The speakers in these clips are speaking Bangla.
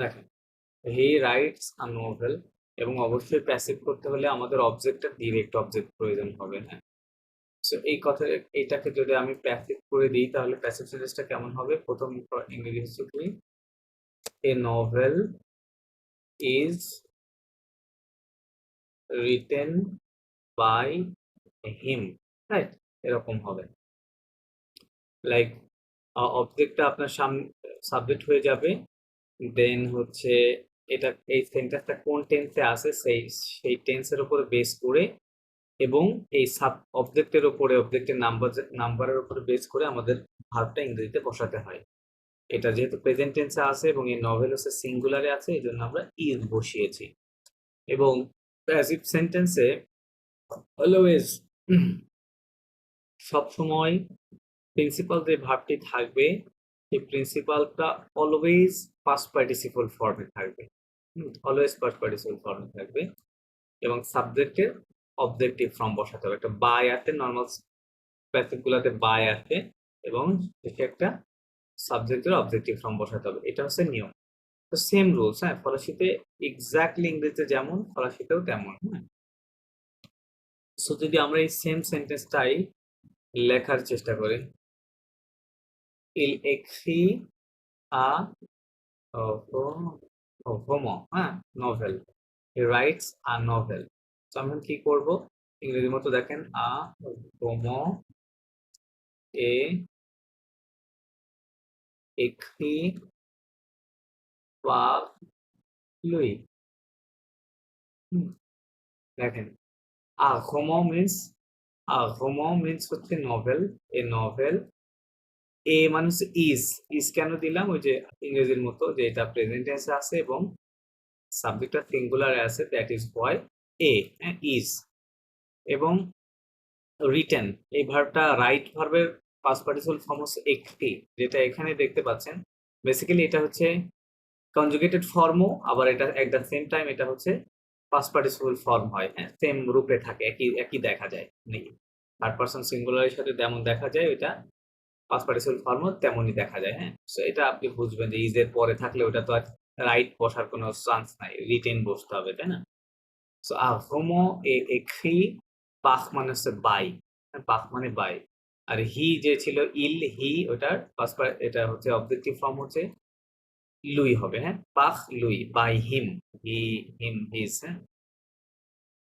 দেখেন, হি রাইটস আ নোভেল, এবং অবশ্যই প্যাসিভ করতে হলে আমাদের অবজেক্টটা ডিরেক্ট অবজেক্ট প্রয়োজন হবে, হ্যাঁ। সো এই কথা, এটাকে যদি আমি প্যাসিভ করে দিই তাহলে প্যাসিভ সেন্টেন্সটা কেমন হবে? প্রথম ইংরেজি হচ্ছে কি, a novel is written by him, right? এরকম হবে। লাইক অবজেক্টটা আপনার সামনে সাবজেক্ট হয়ে যাবে, দেন হচ্ছে এটা, এই সেন্টেন্সটা কোন টেন্সে আছে সেই টেন্সের উপরে বেস করে, এবং এই সাব অবজেক্টের উপরে, অবজেক্টের নাম্বারের উপরে বেস করে আমাদের ভার্বটা ইংরেজিতে বসাতে হয়। এটা যেহেতু প্রেজেন্ট টেন্সে আছে এবং এই নভেল হচ্ছে সিঙ্গুলারে আছে, এই জন্য আমরা ইজ বসিয়েছি। এবং প্যাসিভ সেন্টেন্সে অলওয়েজ সবসময় প্রিন্সিপাল যে ভার্বটি থাকবে, সেই প্রিন্সিপালটা অলওয়েজ পাস্ট পার্টিসিপল ফর্মে থাকবে। অলওয়েজ পাস্ট পার্টিসিপল ফর্মে থাকবে, এবং সাবজেক্টের অবজেক্টিভ ফর্ম বসাতে হবে। একটা বাই আছে, নর্মাল প্যাসিভ গুলাতে বাই আছে, এবং শেষে একটা সাবজেক্টের অবজেক্টিভ ফর্ম বসাতে হবে। এটা হচ্ছে নিয়ম। তো সেম রুলস, হ্যাঁ, ফরাসিতে এক্স্যাক্টলি ইংরেজিতে যেমন ফরাসিতেও তেমন, হ্যাঁ। সো যদি আমরা এই সেম সেন্টেন্সটাই লেখার চেষ্টা করি, ইল এক্রি আ হোমো, হ্যাঁ, novel, he writes a novel. তো আমরা কি করব? ইংরেজির মতো দেখেন, আ হোমো এ এক্রি পা লুই। দেখেন, হোমো মিন্স হচ্ছে নভেল, এ নভেল। এ মানে হচ্ছে ইজ, ইজ কেন দিলাম? ওই যে ইংরেজির মতো, যে এটা প্রেজেন্ট টেন্সে আছে এবং সাবজেক্টটা সিঙ্গুলারে আছে, that is Y A, is. এবং রিটেন, এই ভার্বটা রাইট ভার্বের পাস্ট পার্টিসিপল ফর্ম হচ্ছে একটি, যেটা এখানে দেখতে পাচ্ছেন। বেসিক্যালি এটা হচ্ছে কনজুগেটেড ফর্মও, আবার এটা এট দ্য সেম টাইম এটা হচ্ছে পাস্ট পার্টিসিপল ফর্ম হয়, হ্যাঁ, সেম রূপে থাকে, একই একই দেখা যায়। থার্ড পারসন সিঙ্গুলারের সাথে যেমন দেখা যায় ওইটা পাস্ট পার্টিসিপল ফর্মও তেমনই দেখা যায়, হ্যাঁ। সো এটা আপনি বুঝবেন যে ইজ এর পরে থাকলে ওটা তো আর রাইট বসার কোনো চান্স নাই, রিটেন বসতে হবে, তাই না? সো হোমো এ এক্রি, পাখ মানে হচ্ছে বাই, পাখ মানে বাই। আর হি যে ছিল ইল, হি ওটার এটা হচ্ছে অবজেক্টিভ ফর্ম হচ্ছে লুই হবে, হ্যাঁ, পাখ লুই, by him, he, him, his, হ্যাঁ,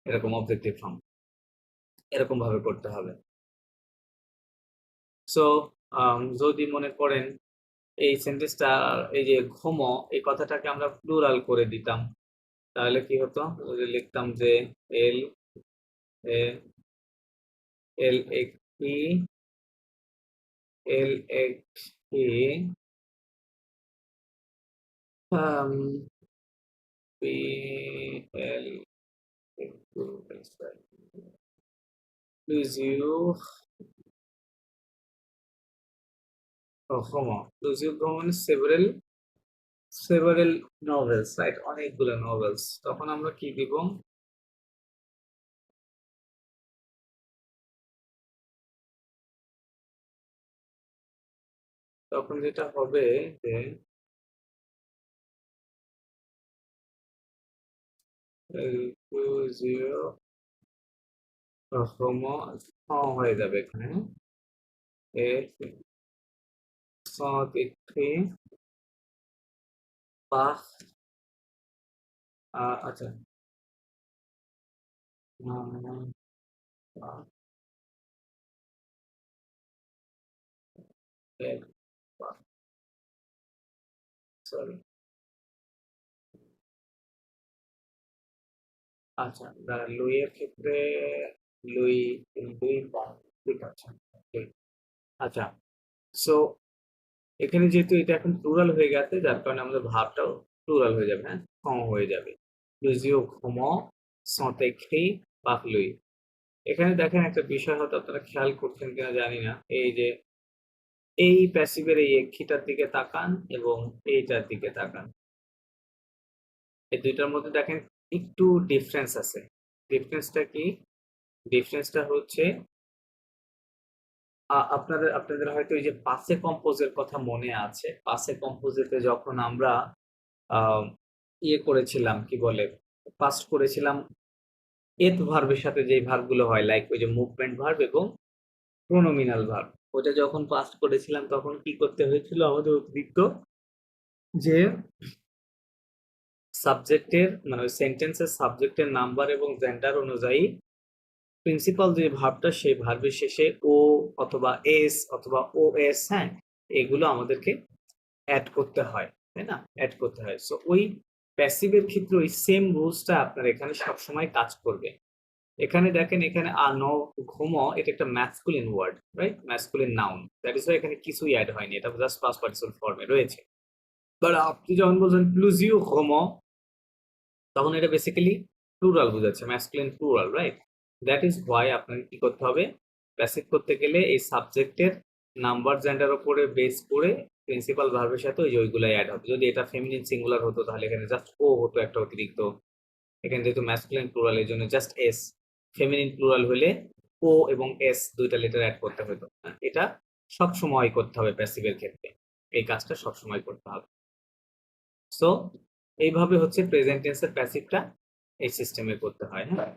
এরকম অবজেক্টিভ ফর্ম, এরকম ভাবে করতে হবে। সো যদি মনে করেন এই সেন্টেন্সটা, এই যে ঘুমো, এই কথাটাকে আমরা প্লুরাল করে দিতাম, তাহলে কি হতো? যদি লিখতাম যে এল এ এল একটি, এল একটি পি এল একটু প্লিজ ইউ হোমো, প্লিজ ইউ মানে সেভারেল নভেলস, রাইট, অনেকগুলো নভেলস। তখন আমরা কি দিব? তখন যেটা হবে যে জিরো হোমো হয়ে যাবে এখানে, এ একটি পাখ, আচ্ছা, সরি, আচ্ছা, লুই এর ক্ষেত্রে লুই, লুই পাখ, ঠিক আছে, ঠিক। আচ্ছা, সো এখানে যেহেতু এটা এখন প্লুরাল হয়ে গেছে, যার কারণে আমাদের ভাবটাও প্লুরাল হয়ে যাবে, হ্যাঁ, হয়ে যাবে। লুজিও ঘুমো সতে খেই পাখ লুই। এখানে দেখেন একটা বিষয় হয়তো আপনারা খেয়াল করছেন কিনা জানি না, এই যে এই প্যাসিভের এই এক্ষিটার দিকে তাকান এবং এইটার দিকে তাকান, এই দুইটার মধ্যে দেখেন একটু ডিফারেন্স আছে। ডিফারেন্সটা কি? ডিফারেন্সটা হচ্ছে, আপনাদের হয়তো এই যে পাসে কম্পোজের কথা মনে আছে। পাসে কম্পোজিটে যখন আমরা ইয়ে করেছিলাম, কি বলে, পাস্ট করেছিলাম এথ ভার্বের সাথে যে ভার্বগুলো হয়, লাইক ওই যে মুভমেন্ট ভার্ব এবং প্রোনোমিনাল ভার্ব, ওটা যখন পাস্ট করেছিলাম তখন কি করতে হয়েছিল আমাদের অতিরিক্ত, যে সাবজেক্টের মানে ওই সেন্টেন্সের সাবজেক্টের নাম্বার এবং জেন্ডার অনুযায়ী প্রিন্সিপাল যে ভার্বটা সেই ভার্বের শেষে ও অথবা এস অথবা ও এস, হ্যাঁ, এগুলো আমাদেরকে অ্যাড করতে হয়, তাই না, অ্যাড করতে হয়। সো ওই প্যাসিভের ক্ষেত্রে ওই সেম রুলসটা আপনার এখানে সবসময় কাজ করবে। এখানে দেখেন, এখানে ঘুম, এটা একটা masculine word, right, masculine noun, that is এখানে কিছুই অ্যাড হয়নি, এটা জাস্ট পাস্ট পার্টিসিপল ফর্মে রয়েছে। বাট আপনি যখন বলছেন প্লুজিও ঘুম, তখন এটা বেসিক্যালি প্লুরাল বোঝাচ্ছে, masculine plural, right. That is Y আপনাকে কি করতে হবে, প্যাসিভ করতে গেলে এই সাবজেক্টের নাম্বার জেন্ডার উপরে বেস করে প্রিন্সিপাল ভার্বের সাথে ওই ওইগুলাই অ্যাড হবে। যদি এটা ফেমিনিন সিঙ্গুলার হতো তাহলে এখানে জাস্ট ও হতো একটা অতিরিক্ত, এখানে যেহেতু ম্যাসকুলিন প্লুরাল এই জন্য জাস্ট এস, ফেমিনিন প্লুরাল হলে ও এবং এস দুইটা লেটার অ্যাড করতে হতো। এটা সব সময় করতে হবে প্যাসিভের ক্ষেত্রে, এই কাজটা সব সময় করতে হবে। সো এইভাবে হচ্ছে প্রেজেন্ট টেন্সের প্যাসিভটা এই সিস্টেমে করতে হয়। হ্যাঁ,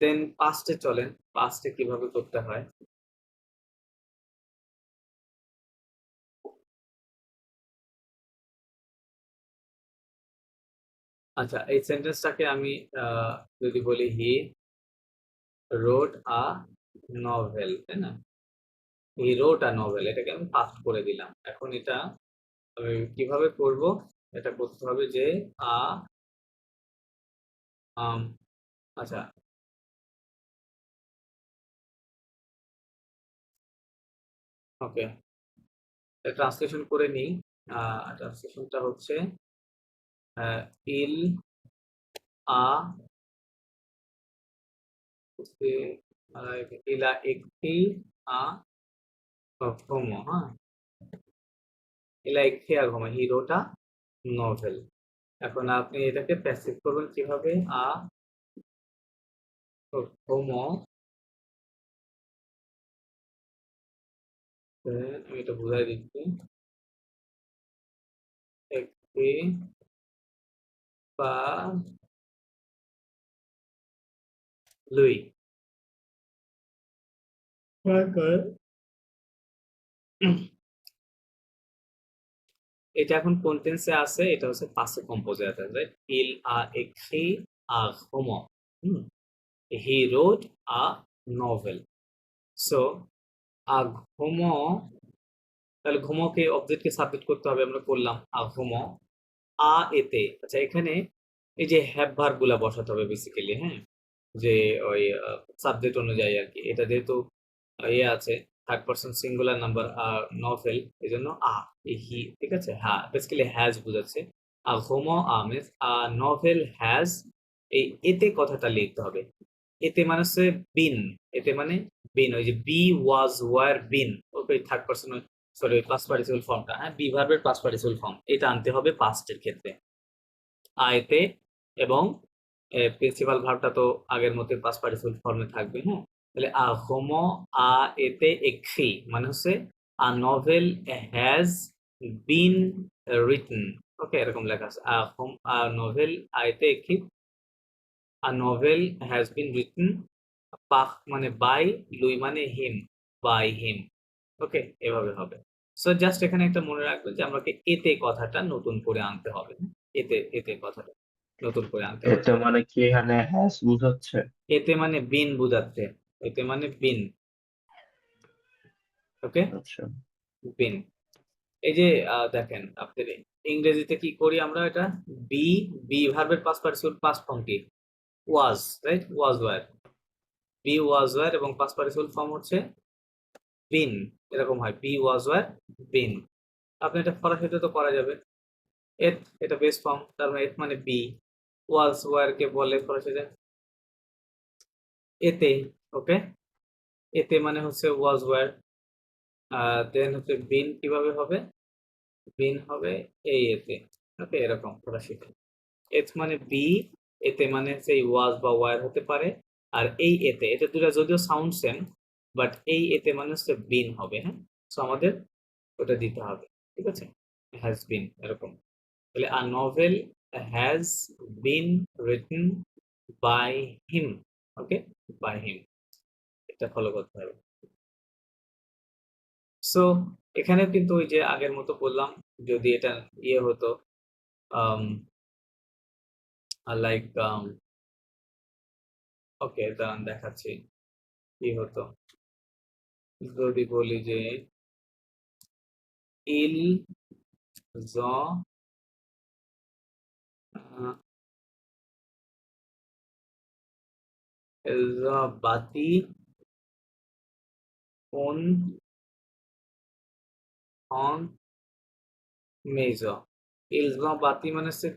দেন পাস্টে চলেন, পাস্টে কিভাবে করতে হয়। আচ্ছা, এই সেন্টেন্সটাকে আমি যদি বলি হি রোড আ নভেল, তাই না, হি রোড আ নভেল, এটাকে আমি পাস্ট করে দিলাম। এখন এটা আমি কিভাবে করব, এটা করতে হবে যে আ আচ্ছা, ওকে, ট্রান্সলেশন করে নিই। ট্রান্সলেশনটা হচ্ছে ইল আ ইলা একটি আ ঘুমো, হ্যাঁ, ইলা একটি আ ঘুমো, হিরোটা নভেল। এখন আপনি এটাকে প্যাসিভ করবেন কিভাবে, আ ঘুমো, আমি এটা বুঝাই দিচ্ছি, একটি বা লুই, এটা এখন কোন টেন্সে আছে, এটা হচ্ছে পাসে কম্পোজে আছে, রাইট, ইল আ একটি আ ঘুমো, he wrote a novel. So আ ঘুমো, তাহলে ঘুমোকে অবজেক্টকে সাবজেক্ট করতে হবে, আমরা করলাম আ ঘুমো, আ এতে, আচ্ছা এখানে এই যে হ্যাভ ভার্ব গুলা বসাতে হবে বেসিক্যালি, হ্যাঁ, যে ওই সাবজেক্ট অনুযায়ী আর কি। এটা যেহেতু ইয়ে আছে, third person singular number novel, এই জন্য আ, হি, ঠিক আছে, হ্যাঁ, বেসিক্যালি হ্যাজ বোঝাচ্ছে। আ ঘুমো আ মিনস আ নভেল হ্যাজ, এই এতে কথাটা লিখতে হবে। এতে মানে হচ্ছে বিন, এতে মানে বিন, ওই যে বি ওয়াজ ওয়ার বিন, ওই third person, sorry past participle ফর্মটা, হ্যাঁ, বি ভার্বের পাস্ট পার্টিসিপল ফর্ম, এটা আনতে হবে পাস্টের ক্ষেত্রে আয়তে, এবং প্রিন্সিপাল ভার্বটা তো আগের মতো পাস্ট পার্টিসিপল ফর্মে থাকবে, হ্যাঁ। তাহলে আ হোমো আ এতে একটি মানে হচ্ছে a novel has been written, okay, এরকম লেখা আছে, আ নভেল আয়তে একটি, a novel has been written, পাখ মানে বাই, লুই মানে হিম, বাই হিম, ওকে, এভাবে হবে। সো জাস্ট এখানে একটা মনে রাখবেন যে আমাকে এতে কথাটা নতুন করে আনতে হবে, এতে এতে কথাটা নতুন করে আনতে হবে। এটা মানে কি এখানে হ্যাশ বুঝাচ্ছে? এতে মানে বিন বুঝাচ্ছে, এতে মানে বিন, ওকে, আচ্ছা। বিন। এই যে দেখেন আপনাদের ইংরেজিতে কি করি আমরা, এটা বি, বি ভার্বের পাস্ট পার্টিসিপল পাস্ট ফর্ম কি, was, right, was were, be was were এবং পাস্ট পার্টিসিপল ফর্ম হচ্ছে বিন, এরকম হয়, বি ওয়াজ ওয়ার বিন। আপনি এটা ফরাসিতে তো করা যাবে, এথ, এটা বেস ফর্ম, তার মানে এথ মানে বি, ওয়াজ ওয়ার কে বলে ফরাসিতে এতে, ওকে, এতে মানে হচ্ছে ওয়াজ ওয়ার, দেন হচ্ছে বিন কিভাবে হবে, বিন হবে এই এতে, ওকে, এরকম ফরাসিতে এথ মানে বি, এতে মানে সেই ওয়াজ বা ওয়ার হতে পারে, আর এই এতে, এটা দুটা যদিও সাউন্ড সেম, বাট এই এতে মানে হচ্ছে বিন হবে, হ্যাঁ। সো আমাদের ওটা দিতে হবে, ঠিক আছে, হ্যাজ বিন, এরকম। তাহলে a novel has been written by him. Okay, by him, এটা ফলো করতে হবে। সো এখানেও কিন্তু ওই যে আগের মতো বললাম, যদি এটা ইয়ে হতো লাইক ওকে দাঁড়ান দেখাচ্ছি কি হতো। যদি বলি যে ইল জ বাতি কোন অন মেজো, ইলজা বাতি মানে হচ্ছে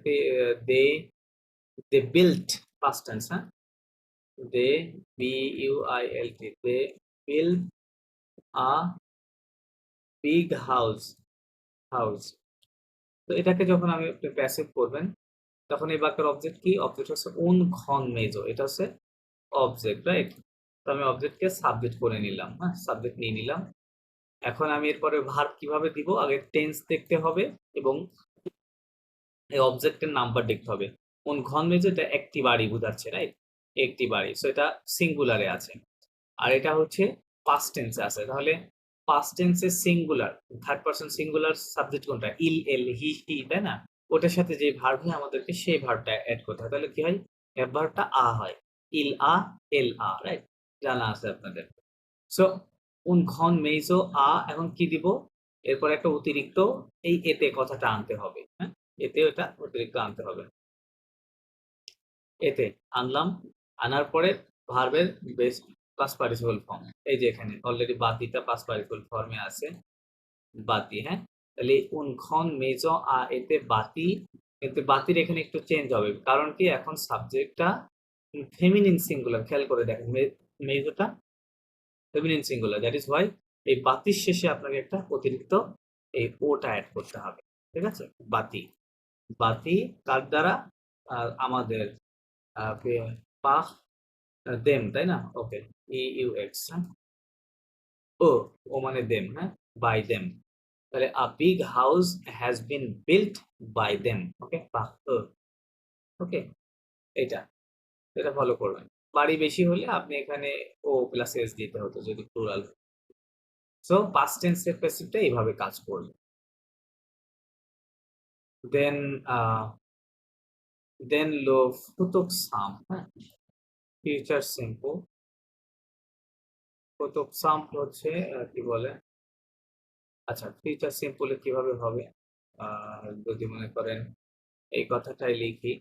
they they built, past tense, হ্যাঁ, they BUILT, they built a big house, house. তো এটাকে যখন আমি আপনি প্যাসিভ করবেন তখন এই বাক্যের অবজেক্ট কি? অবজেক্ট হচ্ছে উন খন মেজো, এটা হচ্ছে অবজেক্ট, রাইট? তো আমি অবজেক্টকে সাবজেক্ট করে নিলাম, হ্যাঁ, সাবজেক্ট নিয়ে নিলাম। এখন আমি এরপরে ভার্ব কিভাবে দিব? আগে টেন্স দেখতে হবে এবং এই অবজেক্টের নাম্বার দেখতে হবে। কোন ঘন মেজো, এটা একটি বাড়ি বোঝাচ্ছে, রাইট? একটি বাড়ি, সো এটা সিঙ্গুলারে আছে। আর এটা হচ্ছে পাস্ট টেন্সে আছে। তাহলে পাস্ট টেন্সে singular, third person singular subject কোনটা? ইল, এল, হি, তাই না? ওটার সাথে যে ভার্ব হয় আমাদেরকে সেই ভার্বটা অ্যাড করতে হয়। তাহলে কি হয়? ভার্বটা আ হয়। ইল আ, এল আ, রাইট? জানা আছে আপনাদের। সো উন ঘন মেইজো আ, এখন কি দিব? এরপর একটা অতিরিক্ত এই এতে কথাটা আনতে হবে, হ্যাঁ? এতে ওটা অতিরিক্ত আনতে হবে। এতে আনলাম, আনার পরে ভার্বের বেস পাস্ট পার্টিসিপল ফর্ম, এই যে এখানে অলরেডি বাতিটা পাস্ট পার্টিসিপল ফর্মে আছে, বাতি, হ্যাঁ। তাহলে উনখন মেজো আ, এতে বাতি, এতে বাতির এখানে একটু চেঞ্জ হবে, কারণ কি এখন সাবজেক্টটা ফেমিনিন সিঙ্গুলার, খেয়াল করে দেখেন মেজোটা feminine singular, that is why এই বাতির শেষে আপনাকে একটা অতিরিক্ত এই ওটা অ্যাড করতে হবে, ঠিক আছে? বাতি, বাতি কার দ্বারা? আমাদের পাহ দেম, তাই না? ওকে, ইউএক্স, হ্যাঁ, ও, ও মানে দেম, হ্যাঁ, বাই দেম। তাহলে a big house has been built by them, okay, বাহ, ওকে, এটা এটা ফলো করবেন। বাড়ি বেশি হলে আপনি এখানে ও প্লাস এস দিতে হতো যদি প্লুরাল। সো পাস্ট টেন্সের প্যাসিভটা এইভাবে কাজ করবে। দেন লো ফুতুক সাম, হ্যাঁ, ফিউচার সিম্পল। ফুতুক সাম হচ্ছে কি বলে, আচ্ছা ফিউচার সিম্পলে কিভাবে হবে? যদি মনে করেন এই কথাটাই লিখি,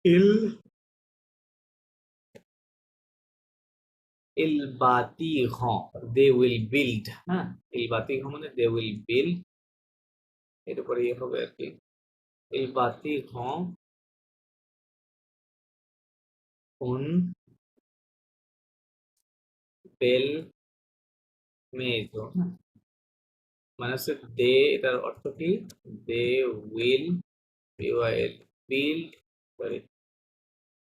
ইল ইল বাতিঘ, দে উইল বিল্ড, হ্যাঁ, ইল বাতিঘ মানে দে উইল বিল্ড, এর উপরে ইয়ে হবে আর কি, ইল বাতিঘ উন বেল মেজো, হ্যাঁ, মানে হচ্ছে দে, এটার অর্থ কি? They will, u i l, build, sorry,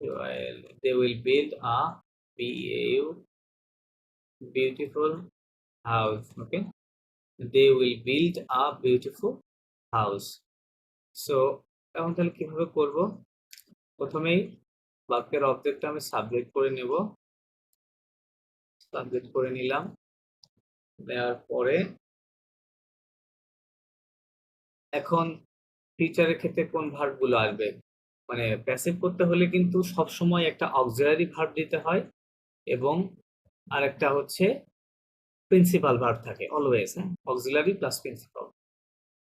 u i l, they will build a, b a u, beautiful house, okay, they will build a beautiful house. So এখন তাহলে কিভাবে করব? প্রথমেই বাক্যের অবজেক্টটা আমি সাবজেক্ট করে নেব, সাবজেক্ট করে নিলাম, নেওয়ার পরে এখন ফিউচারের ক্ষেত্রে কোন ভার্ব গুলো আসবে? মানে প্যাসিভ করতে হলে কিন্তু সব সময় একটা অক্সিলারি ভার্ব দিতে হয় এবং আরেকটা হচ্ছে প্রিন্সিপাল ভার্ব থাকে অলওয়েজ, হ্যাঁ, অক্সিলারি প্লাস প্রিন্সিপাল।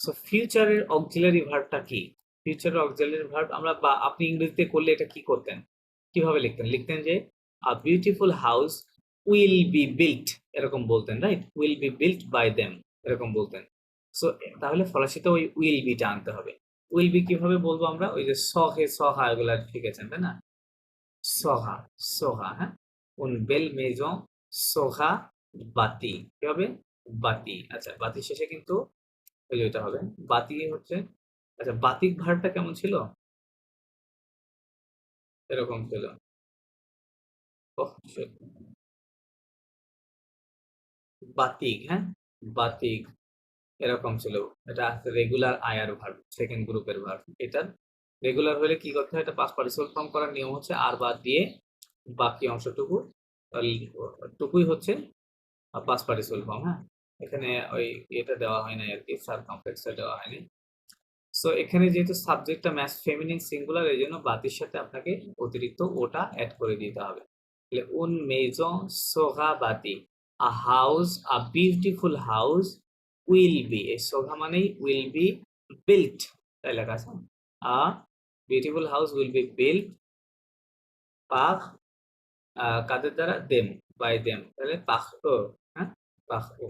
সো ফিউচারের অক্সিলারি ভার্বটা কি? ফিউচারের অক্সিলারি ভার্ব আমরা, বা আপনি ইংরেজিতে করলে এটা কি করতেন, কিভাবে লিখতেন? লিখতেন যে a beautiful house will be built, এরকম বলতেন, right? Will be built by them, এরকম বলতেন। সো তাহলে ফরাসিতে ওই উইল বিটা আনতে হবে। উইল বি কিভাবে বলবো আমরা? ওই যে সহে সহা এগুলা শিখেছেন, তাই না? সহা, সোহা, হ্যাঁ, উন বেল মেজন সোহা বাতি, কি হবে? বাতি, আচ্ছা বাতি শেষে কিন্তু ওই যে ওইটা হবে, বাতি হচ্ছে, আচ্ছা বাতিক ভার্বটা কেমন ছিল? এরকম ছিল, ওহ shit, বাতিক, হ্যাঁ, বাতিক, এরকম ছিল। এটা রেগুলার আয়ার ভার্ব, সেকেন্ড গ্রুপের ভার্ব। এটা রেগুলার হলে কি করতে হয়, এটা পাস্ট পার্টিসিপল ফর্ম করার নিয়ম হচ্ছে আর বাদ দিয়ে বাকি অংশটুকু টুকুই হচ্ছে পাস্ট পার্টিসিপল ফর্ম। হ্যাঁ, এখানে ওই এটা দেওয়া হয় না আর কি, সারকামফ্লেক্সটা দেওয়া হয়নি। সো এখানে যেহেতু সাবজেক্টটা ম্যাস ফেমিনিন সিঙ্গুলার, এই জন্য বাতির সাথে আপনাকে অতিরিক্ত ওটা অ্যাড করে দিতে হবে। তাহলে উন মেজন সোগা বাতি, a house, a beautiful house will be, এই সোগা মানেই উইল বি বিল্ট, তাই লেখা আছে। A beautiful house will be built পাখ, কাদের দ্বারা, দেম, বাই দেম, তাহলে পাখ ও, হ্যাঁ, পাখ ও।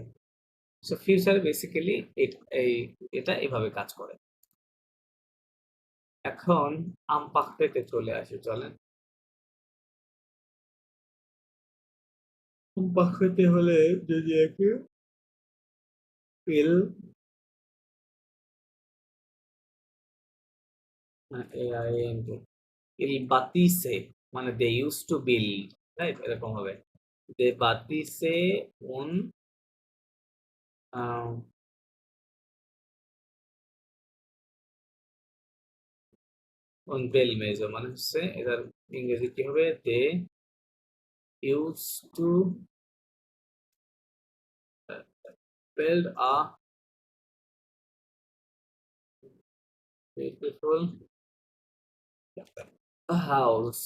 সো ফিউচারে বেসিক্যালি এই এটা এভাবে কাজ করে। এখন আম পাখতেতে চলে আসি, চলেন। আম পাখতে হলে যদি একে ইল ইল বাতিসে, মানে they use to build, right, এরকম হবে। দে বাতিসে উন আহ, উন বেল মেজো, মানে হচ্ছে এটার ইংরেজি কি হবে, they use to build a beautiful house.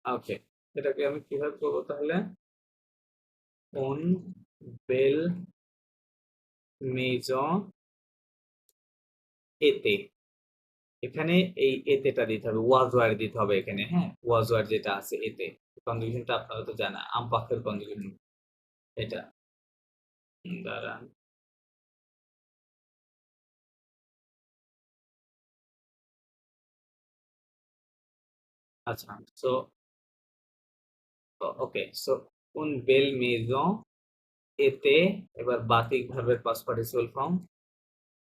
Okay, এটাকে আমি কিভাবে করবো তাহলে, উন বেল মেজো এতে, এখানে এই এতেটা দিতে হবে, ওয়াজ ওয়ার দিতে হবে এখানে। হ্যাঁ, ওয়াজ ওয়ার যেটা আছে এতে, কনজুগেশনটা আপনারা তো জানা, আম পাখের কনজুগেশন এটা। দাঁড়ান, আচ্ছা। সো ওকে, সো উন বেল মেজো এতে, এবার বাতি ভার্বের পাস্ট পার্টিসিপল ফর্ম,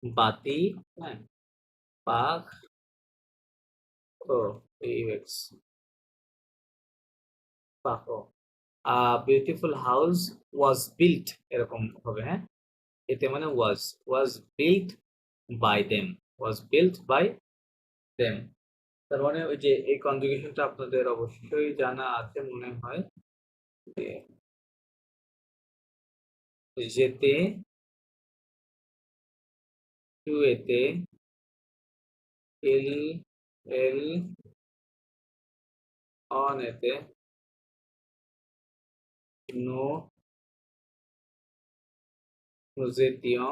বাতি, হ্যাঁ, পাখ ও, ইউএক্স, পাখো, বিউটিফুল হাউস ওয়াজ বিল্ট, এরকম হবে। হ্যাঁ, এতে মানে was built by them, was built by them. তার মানে ওই যে এই কনজুগেশনটা আপনাদের অবশ্যই জানা আছে মনে হয়, যে যেতে, টু এতে, এল, এল অন এতে, নো নোজেতিয়,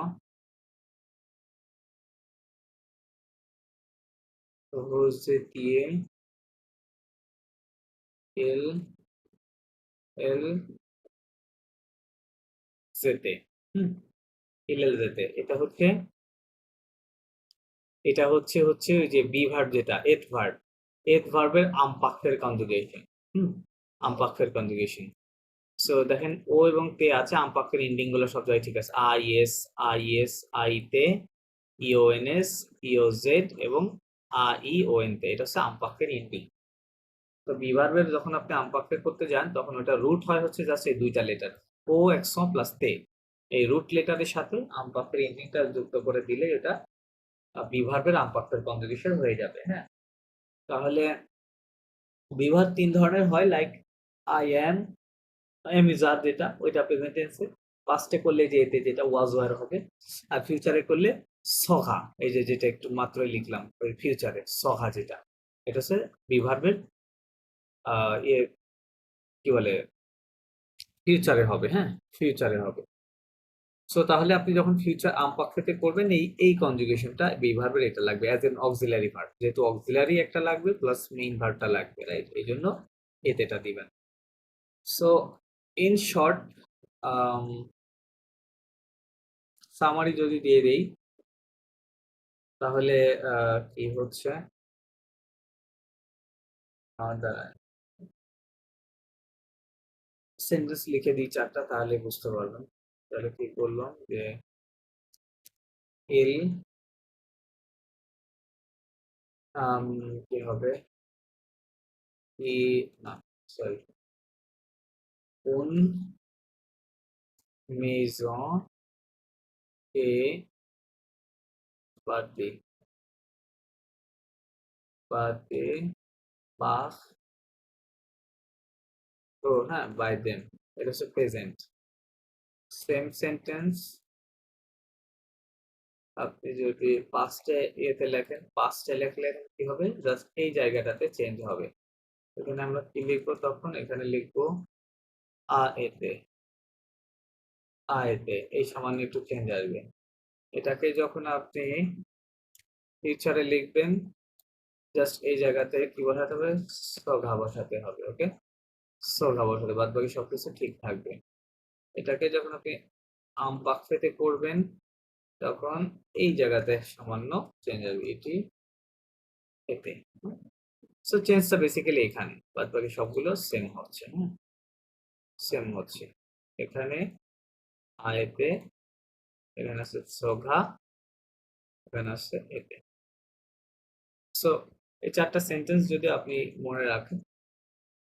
রোজেতিয়ে, এল, এল যেতে, হুম, এল যেতে, এটা হচ্ছে ওই যে বি ভার্ব, যেটা এথ ভার্বের আমপাক্ষের কনজুগেশন। হুম, আমপাক্ষের কনজুগেশন। সো দেখেন, ও এবং তে আছে, আমপাক্ষের এন্ডিং গুলো সব জায়গায় ঠিক আছে, আই এস আই তে, ইওএনএস, ইওজেড এবং আইওএন তে, এটা হচ্ছে আমপাক্ষের এন্ডিং। তো বি ভার্বের যখন আপনি আমপাক্ষের করতে যান, তখন ওটা রুট হয় হচ্ছে জাস্ট এই দুইটা লেটার, ও একশো প্লাস তে, এই রুট লেটারের সাথে আমপাক্ষের এন্ডিংটা যুক্ত করে দিলে এটা বি ভার্বের আমপাক্ষের কনজুগেশন হয়ে যাবে। হ্যাঁ, তাহলে বিভাগ তিন ধরনের হয়, like I am, am is are, যেটা ওইটা প্রেজেন্ট টেন্সে, পাস্টে করলে যে এতে যেটা ওয়াজ ওয়ার হবে, আর ফিউচারে করলে সহা, এই যে যেটা একটু মাত্রই লিখলাম ওই ফিউচারে সহা, যেটা এটা হচ্ছে বিভার্বের ইয়ে কি বলে, ফিউচারে হবে। হ্যাঁ, ফিউচারে হবে। সো তাহলে আপনি যখন ফিউচার আমপাক্ষতে করবেন, এই কনজুগেশনটা বিভার্বের এটা লাগবে অ্যাজ এন অক্সিলারি ভার্ব, যেহেতু অক্সিলারি একটা লাগবে প্লাস মেইন ভার্বটা লাগবে, রাইট, এই জন্য এতেটা দিবেন। সো ইন শর্ট, সামারি যদি দিয়ে দেই, তাহলে কি হচ্ছে, দাঁড়ায় সেন্টেন্স লিখে দিই চারটা, তাহলে বুঝতে পারবেন। তাহলে কি করলাম যে এল, কি হবে, ই, না, সরি, উন মেজন এ বাদে বাদে পাস ও হ্যাঁ বাই দেম, এটা হচ্ছে প্রেজেন্ট। সেম সেন্টেন্স আপনি যদি পাস্টে ইয়েতে লেখেন, পাস্টে লেখলে কি হবে, জাস্ট এই জায়গাটাতে চেঞ্জ হবে। এখানে আমরা কি লিখবো, তখন এখানে লিখবো আ এতে, আ এতে, এই সামান্য একটু চেঞ্জ আসবে। এটাকে যখন আপনি ফিউচারে লিখবেন, জাস্ট এই জায়গাতে কি বসাতে হবে, সঘা বসাতে হবে। ওকে, সঘা বসাতে, বাদ বাকি সবকিছু ঠিক থাকবে। এটাকে যখন আপনি আম পাকফেতে করবেন, তখন এই জায়গাতে সামান্য চেঞ্জ আসবে, এটি এতে। সো চেঞ্জটা বেসিক্যালি এখানে, বাদ বাকি সবগুলো সেম হচ্ছে। হ্যাঁ, সেম হচ্ছে। এখানে আয়েতে, এখানে আছে সঘা, এখানে আছে এতে। সো এই চারটা সেন্টেন্স যদি আপনি মনে রাখেন,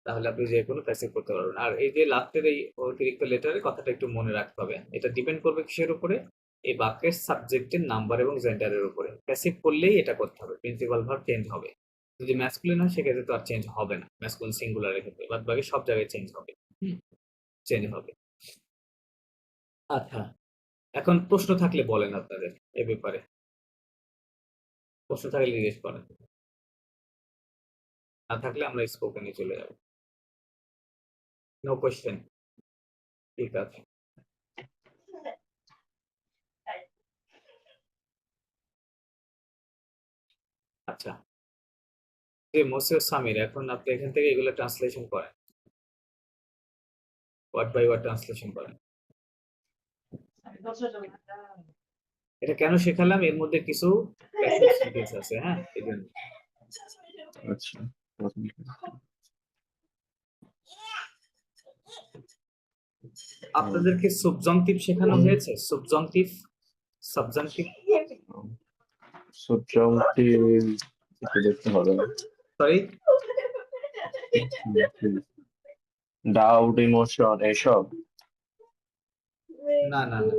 তাহলে আপনি যে কোনো প্যাসিভ করতে পারবেন। আর এই যে লাস্টের এই অতিরিক্ত লেটারের কথাটা একটু মনে রাখতে হবে। এটা ডিপেন্ড করবে কিসের উপরে, এই বাক্যের সাবজেক্টের নাম্বার এবং জেন্ডারের উপরে। প্যাসিভ করলেই এটা করতে হবে, প্রিন্সিপাল ভার্ব চেঞ্জ হবে। যদি ম্যাসকুলিন হয় সেক্ষেত্রে তো আর চেঞ্জ হবে না, ম্যাসকুলিন সিঙ্গুলারের ক্ষেত্রে, বাদ বাকি সব জায়গায় চেঞ্জ হবে। চেঞ্জ হবে। আচ্ছা, এখন প্রশ্ন থাকলে বলেন আপনাদের এ ব্যাপারে, প্রশ্ন থাকলে জিজ্ঞেস করেন, না থাকলে আমরা স্পোকেনে চলে যাব। নো কোয়েশ্চেন, ঠিক আছে। আচ্ছা, যে মোসেস সামির, এখন আপনি এখান থেকে এগুলো ট্রান্সলেশন করেন, ওয়ার্ড বাই ওয়ার্ড ট্রান্সলেশন করেন। এটা কেন শেখালাম, এর মধ্যে কিছু প্যাসিভ সেন্টেন্স আছে, হ্যাঁ এই জন্য। আচ্ছা, আপনাদেরকে সাবজংটিভ শেখানো হয়েছে, সাবজংটিভ, সাবজংটিভ, সাবজংটিভ একটু দেখতে হবে। সরি, ডাউট, ইমোশন এসব। না না না,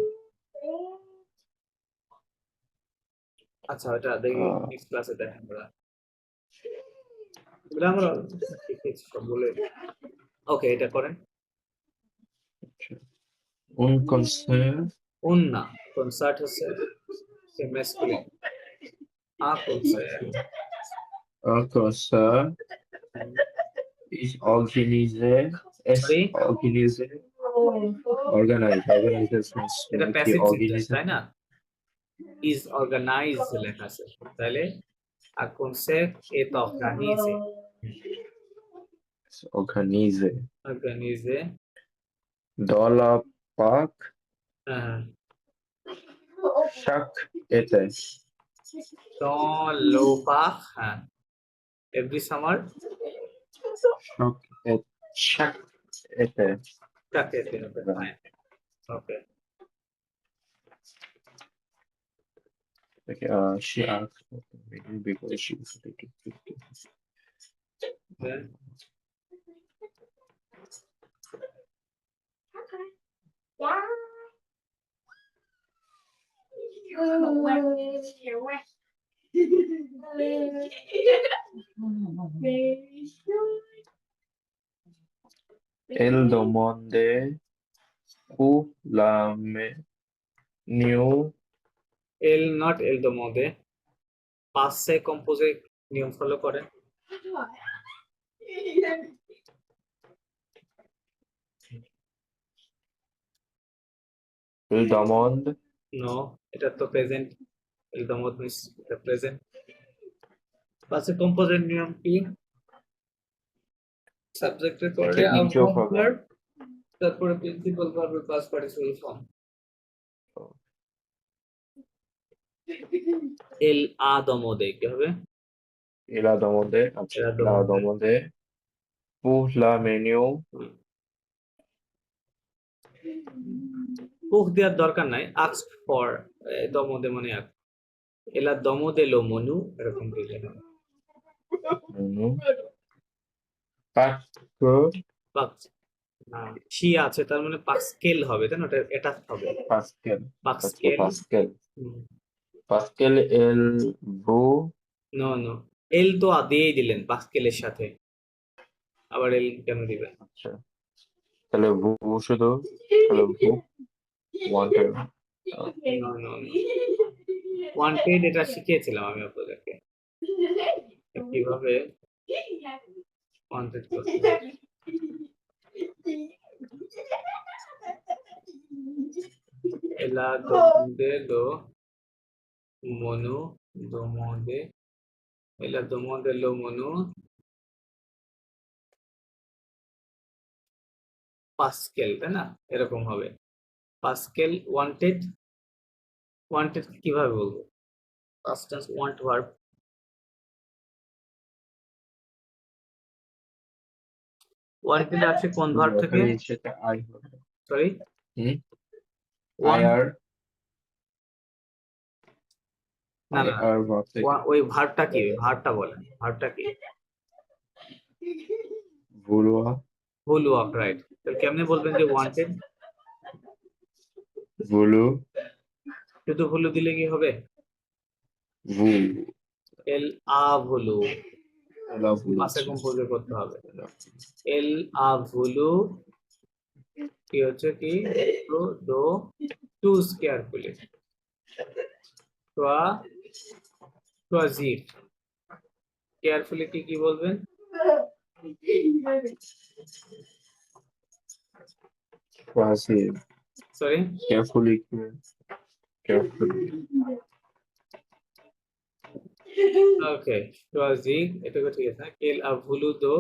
আচ্ছা ওটা দেখি নেক্সট ক্লাসে দেখেন আমরা, এগুলো আমরা শিখেছি সবগুলো। ওকে, এটা করেন। Un concert, উন না, কনসার্ট হচ্ছে masculine, a concert. un concert is organized, sorry, organizations এটা মানে কি প্যাসিভ সেন্টেন্স অর্গানাইজেশন, তাই না, ইজ অর্গানাইজ লেখা আছে, তাহলে a concert est organisé, organize, organisé, dans la parc, euh, chaque été, dans le parc, every summer, chaque été, chaque été, okay, fine, okay. like, she asked maybe because she was taking Then Elle demandait où la menu, এল নট এল দ মধ্যে পাঁচে কম্পোজে নিয়ম ফলো করেন। elle demande নো, এটা তো প্রেজেন্ট, এল দ মধ্যে মিন্স এটা প্রেজেন্ট। পাঁচে কম্পোজের নিয়ম কি, সাবজেক্টের পরে একটা ইনজো আউটকাম পাবো। ভার্ব, তারপরে প্রিন্সিপাল ভার্বের পাস্ট পার্টিসিপল ফর্ম। এল আ দমদে কি হবে, Elle a demandé, আচ্ছা, এরা elle a দমদে, demandé pour la menu, পুখ দেওয়ার দরকার নাই, আস্ক ফর, দমদে মানে এলা দমদে লো মনু, এরকম দিলে হবে। parce que পাক্স, শি আছে তার মানে পাক্সকেল হবে, তাই না, ওটা এটা হবে Pascal, parce que পাক্সকেল। Pascal, Pascal el Bru, no no, এল তো দিয়েই দিলেন পাস্কেলের সাথে, আবার এল কেন দিবেন? আচ্ছা তাহলে ভু শুধু, তাহলে ভু wanted no no no, wanted এটা শিখিয়েছিলাম আমি আপনাদেরকে কিভাবে ওয়ান্টেড করতে হয়। এলা দোমোদে লো মনু দোমোদে, এলা দোমোদে লো মনু পাস্কেল, তাই না? এরকম হবে পাস্কেল ওয়ান্টেড। ওয়ান্টেড কিভাবে বলবো? Past tense want verb, wanted আসে কোন ভার্ব থেকে? ওখানে সেটা আই হবে। সরি, হুম ওয়ান, আই আর না আই না, আর ভার্ব থেকে ওই ভার্বটা কি? ওই ভার্বটা বলেন, ভার্বটা কি? ভুলুয়া ফুল ওয়ার্ক, রাইট। তাহলে কেমনে বলবেন যে ওয়ান্টেড? ভুলু শুধু ভুলু দিলে কি হবে? ভু এল আ ভুলু, এলা ভুলু পাশে কম্পোজে করতে হবে। এল আ ভুলু কি হচ্ছে কি? তো দো চুজ কেয়ারফুলি, টোয়া টোয়াজির, কেয়ারফুলি কি বলবেন? Passive sorry, carefully carefully okay, টোয়াজিক, এটুকু ঠিক আছে। এল আ ভুলু দো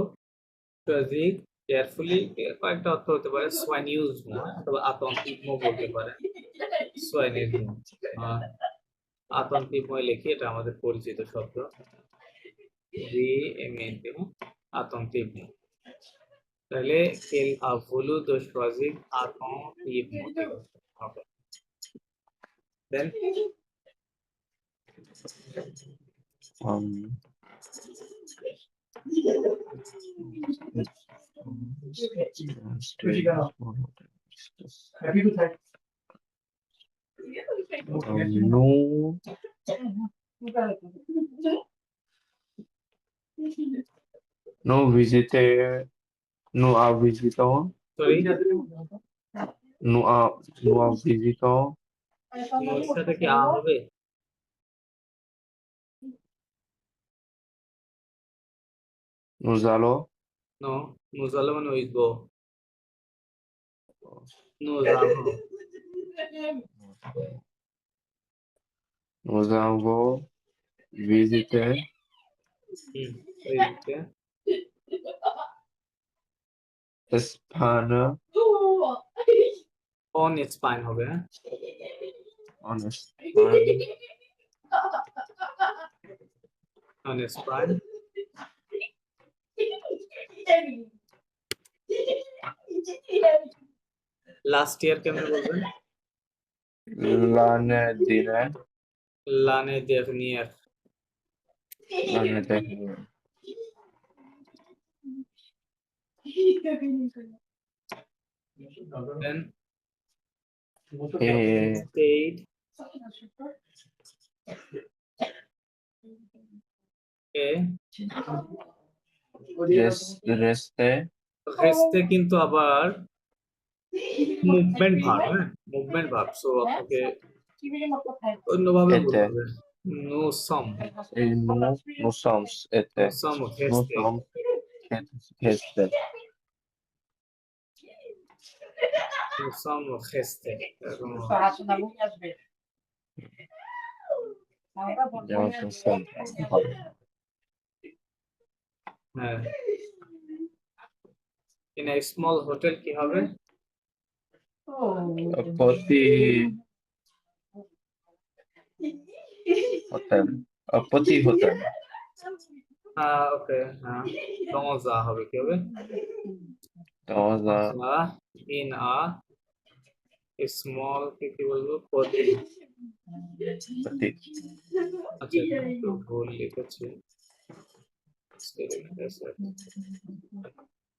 টোয়াজিক কেয়ারফুলি, কয়েকটা অর্থ হতে পারে। সোয়ানিউজমো অথবা আতঙ্কিকমো বলতে পারেন। সোয়ানিউজমো, আতঙ্কিকময় লিখি, এটা আমাদের পরিচিত শব্দ। জি এম এন টি, আতঙ্কিকমো। তাহলে এল আ ভুলু দো টোয়াজিক আতঙ্কিকমো, ঠিক আছে, okay. Then um no no visitor no a visitor sorry, no a visitor নোর সাথে কি আ হবে? no zalo নো, নুজালো মানে উইথ, নুজালো, no zalo visitor ওইদিকে Espana অন স্পাইন হবে, হ্যাঁ? on Espana অন স্পাইন। লাস্ট ইয়ার কেমনে বলবেন? lane dine লানে দেফনিয়ার, lane dine দেন e স্টেড এ reste রেস্টে কিন্তু আবার মুভমেন্ট ভার্ব, হ্যাঁ, মুভমেন্ট ভার্ব। সো আপনাকে অন্যভাবে বলতে ete হবে। নো সম, no soms ete নো সম no হেস্তে, som heste নো সম হেস্তে, এরকম হবে। যেমন som হ্যাঁ, ইন এ স্মল হোটেল কি হবে? poti hotel poti hotel হ্যাঁ, ওকে, হ্যাঁ, দমজা হবে, কি হবে? দমজা দমজা ইন আ স্মল, কি বলবো, পতি। poti আচ্ছা, একটু ভুল লিখেছি।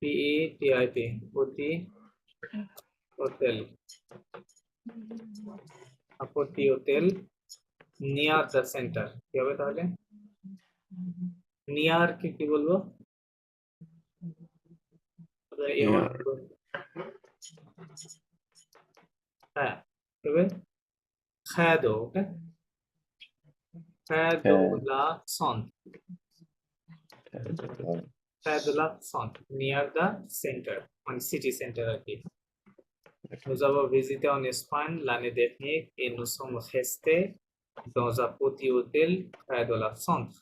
PETIT, পতি হোটেল, আপত্তি হোটেল নিয়ার দ্য সেন্টার কি হবে তাহলে? নিয়ার কে কি বলবো? Near. হ্যাঁ, তবে খায়াদো, ওকে, খায়াদোলা সন্ট, খায়াদোলা সন্ট নিয়ার দ্য সেন্টার, মানে সিটি সেন্টার আর কি। Nous avons visité en Espagne l'année dernière et nous sommes restés dans un petit hôtel près de la centre.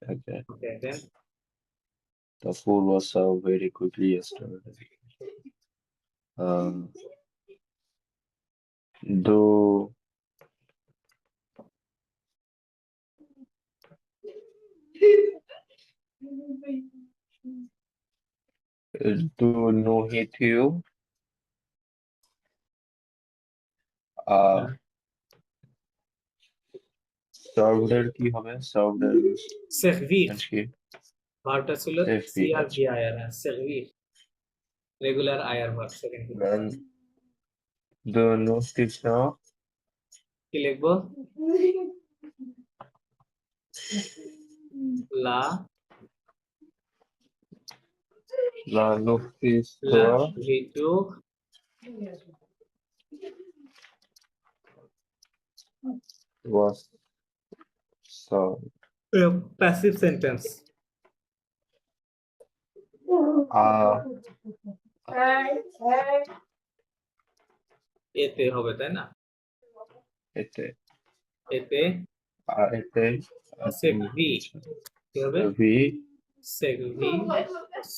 Okay. Okay, then The food was served very quickly yesterday. Um, do do no hit you? Served এর কি হবে? Served এর servir, মানে কি? ভার্বটা ছিল Safety, আচ্ছা। CRVIR, servir, regular IR verb second. Then the notification কি লিখবো? লা la লা notification V2 was served. Passive sentence. এতে হবে তাই না? এতে এতে এতে সেভি কি হবে? V Sevi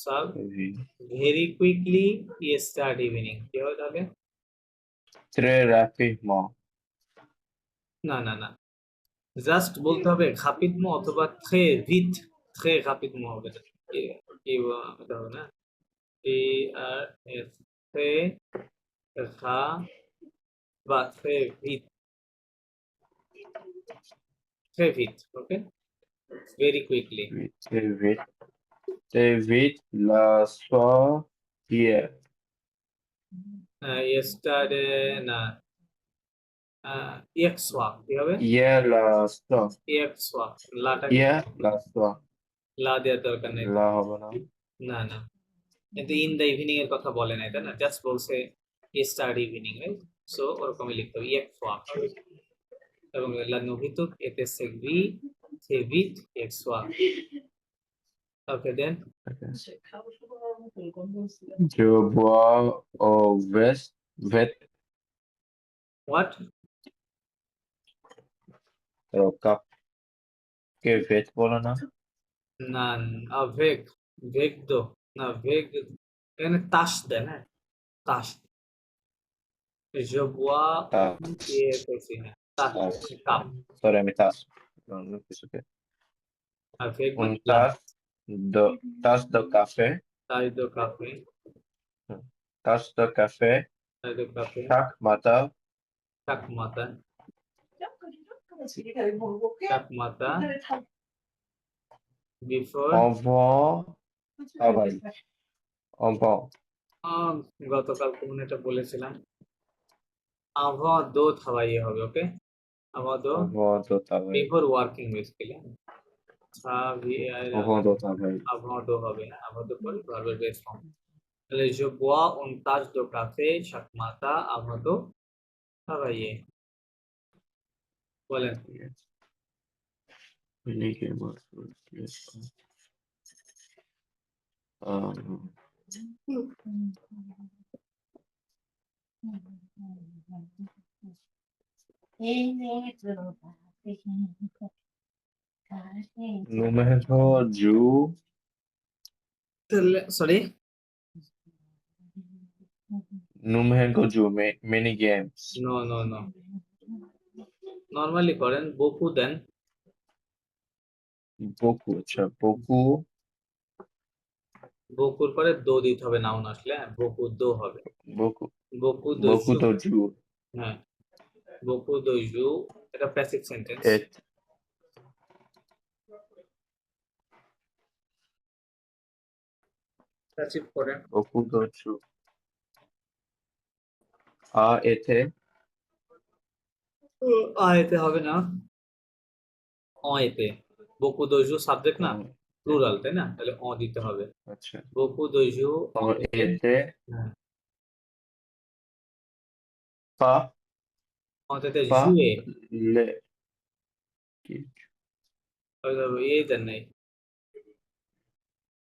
sub V very quickly yesterday evening কি হবে তাহলে? très rapidement না না না, জাস্ট বলতে হবে রাপিডমো অথবা থ্রে ভিট, থ্রে রাপিডমো হবে না, এটা হবে না, এ আর এস, থ্রে রা বা থ্রে ভিট, থ্রে ভিট, okay, very quickly. très vite la soirée hier yesterday না, ইয়েক্সওয়া কি হবে? hier la soirée ইয়েক্সওয়া, লাটা hier la soirée লা দেওয়ার দরকার নেই। la হবে না না না, কিন্তু ইন দ্য ইভিনিং এর কথা বলে নাই তাই না, জাস্ট বলছে স্টার্ট ইভিনিং, রাইট? সো ওরকমই লিখতে হবে ইয়েক্সওয়া, এবং la novitud était servi très vite hier soir. Okay, then je bois au vêt what? Cup কে ভেট বলে না না, avec, ভেগ দো, না ভেগ, এখানে তাস দেন, হ্যাঁ, তাস, je bois তাস দিয়ে পেয়েছি, হ্যাঁ, তাস কাপ, সরি আমি তাস avec un মানে glass, tas de tasse de café তাই দো কাপে, tasse de café তাই দো কাপে, chaque matin চাক মাতা, চাক মাতা, বিফোর, avant travail avant গতকালকে মনে এটা বলেছিলাম, avant দো travailler হবে, ওকে, avant দো avant de travail before working basically, avant de travail avant দো হবে, avant দো পরে ভার্বের বেস ফর্ম, তাহলে je bois une tasse de café chaque matin avant de travailler, বলেন। Número du তাহলে sorry, número du many games no no no, normally করেন, বকু দেন, beaucoup আচ্ছা beaucoup বকুর পরে দো দিতে হবে, নাউন আসলে, হ্যাঁ, বকু দো হবে, beaucoup বকু দো beaucoup জু, de jours হ্যাঁ, বকু দো জু, এটা প্যাসিভ সেন্টেন্স, et প্যাসিভ করেন, beaucoup de jours a été এতে হবে না, এতে বকু দৈজু সাবজেক্ট না, ও, প্লুরাল তাই না, তাহলে দিতে হবে। আচ্ছা। বকু দৈজু তারপর এতে, এতে হ্যাঁ, পা অতেতে পা জুয়ে, লে কি এতে নেই,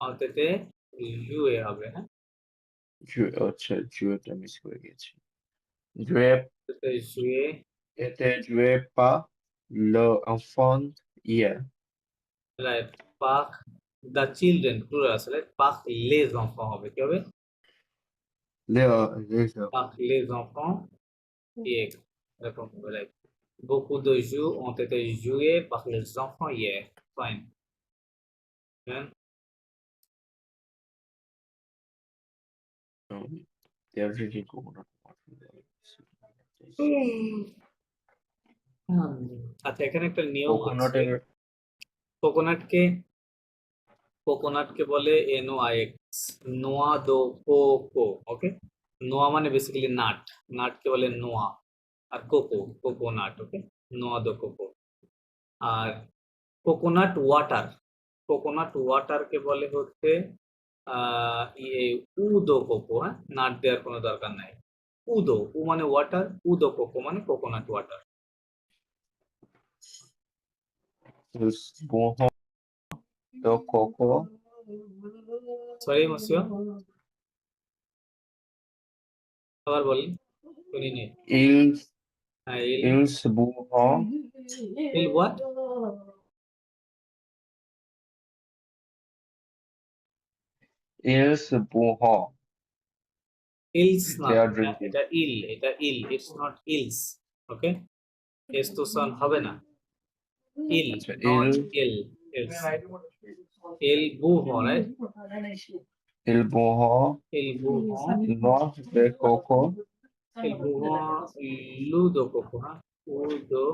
অতেতে জুয়ে হবে, হ্যাঁ, আচ্ছা, জুয়েটা মিস করে গেছি। জুয়ে অতেতে জুয়ে, এতে জুয়ে পা লো enfant hier রাইট, পাক দ্য চিলড্রেন প্লুরাল আসলে পাক লেজ enfants হবে, কি হবে, les পাক লেজ enfants hier, এরকম হবে, right. Beaucoup de jeux ont été joués par les enfants hier. Fine. Hein? they are drinking coconut water. আচ্ছা, এখানে একটা নিয়ম আছে। কোকোনাটের কোকোনাটকে কোকোনাটকে বলে NOIX, নোয়া দো কোকো। ওকে, নোয়া মানে বেসিক্যালি নাট, নাটকে বলে নোয়া, আর কোকো কোকোনাট। ওকে, নোয়া দো কোকো। আর কোকোনাট ওয়াটার, কোকোনাট ওয়াটারকে বলে হচ্ছে ইয়ে উদো কোকো। হ্যাঁ, নাট দেওয়ার কোনো দরকার নাই। উদো, উ মানে ওয়াটার, উদো কোকো মানে coconut water. bon do coco sorry মসিও, আবার বলেন, শুনিনি। ils হ্যাঁ, ils bourront ইল হোয়াট, ils bourront ইলস না, they are এটা drinking এটা ইল, এটা ইল, ইটস নট ইলস। ওকে, এস তো সাউন্ড হবে না, ইল আচ্ছা নট ils ইল, ইলস, ইল বু হ, রাইট, ils bourront ইল বু হ, noix de coco ইল বু হ, লুদো কোকো, হ্যাঁ, উদো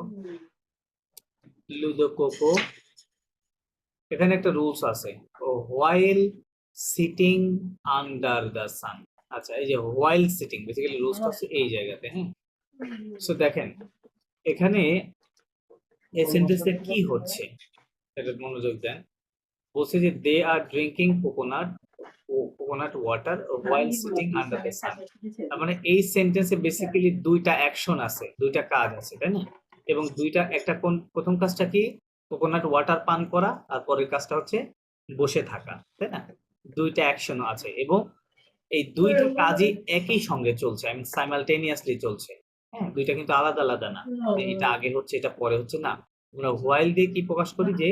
লুদো কোকো। এখানে একটা রুলস আছে, while sitting under the sun. আচ্ছা, এই যে হোয়াইল সিটিং বেসিক্যালি রুলসটা হচ্ছে এই জায়গাতে, হ্যাঁ। সো দেখেন এখানে এই সেন্টেন্সে কি হচ্ছে, এটা মনোযোগ দেন। বলছে যে they are drinking coconut coconut water while sitting under the sun. তার মানে এই সেন্টেন্সে বেসিক্যালি দুইটা অ্যাকশন আছে, দুইটা কাজ আছে, তাই না? এবং দুইটা, একটা কোন প্রথম কাজটা কি, কোকোনাট ওয়াটার পান করা, আর পরের কাজটা হচ্ছে বসে থাকা, তাই না? দুইটা অ্যাকশন আছে এবং এই দুইটা কাজই একই সঙ্গে চলছে, আমি সাইমালটেনিয়াসলি চলছে। হ্যাঁ, দুইটা কিন্তু আলাদা আলাদা না, যে এটা আগে হচ্ছে এটা পরে হচ্ছে না। আমরা হোয়াইল দিয়ে কি প্রকাশ করি, যে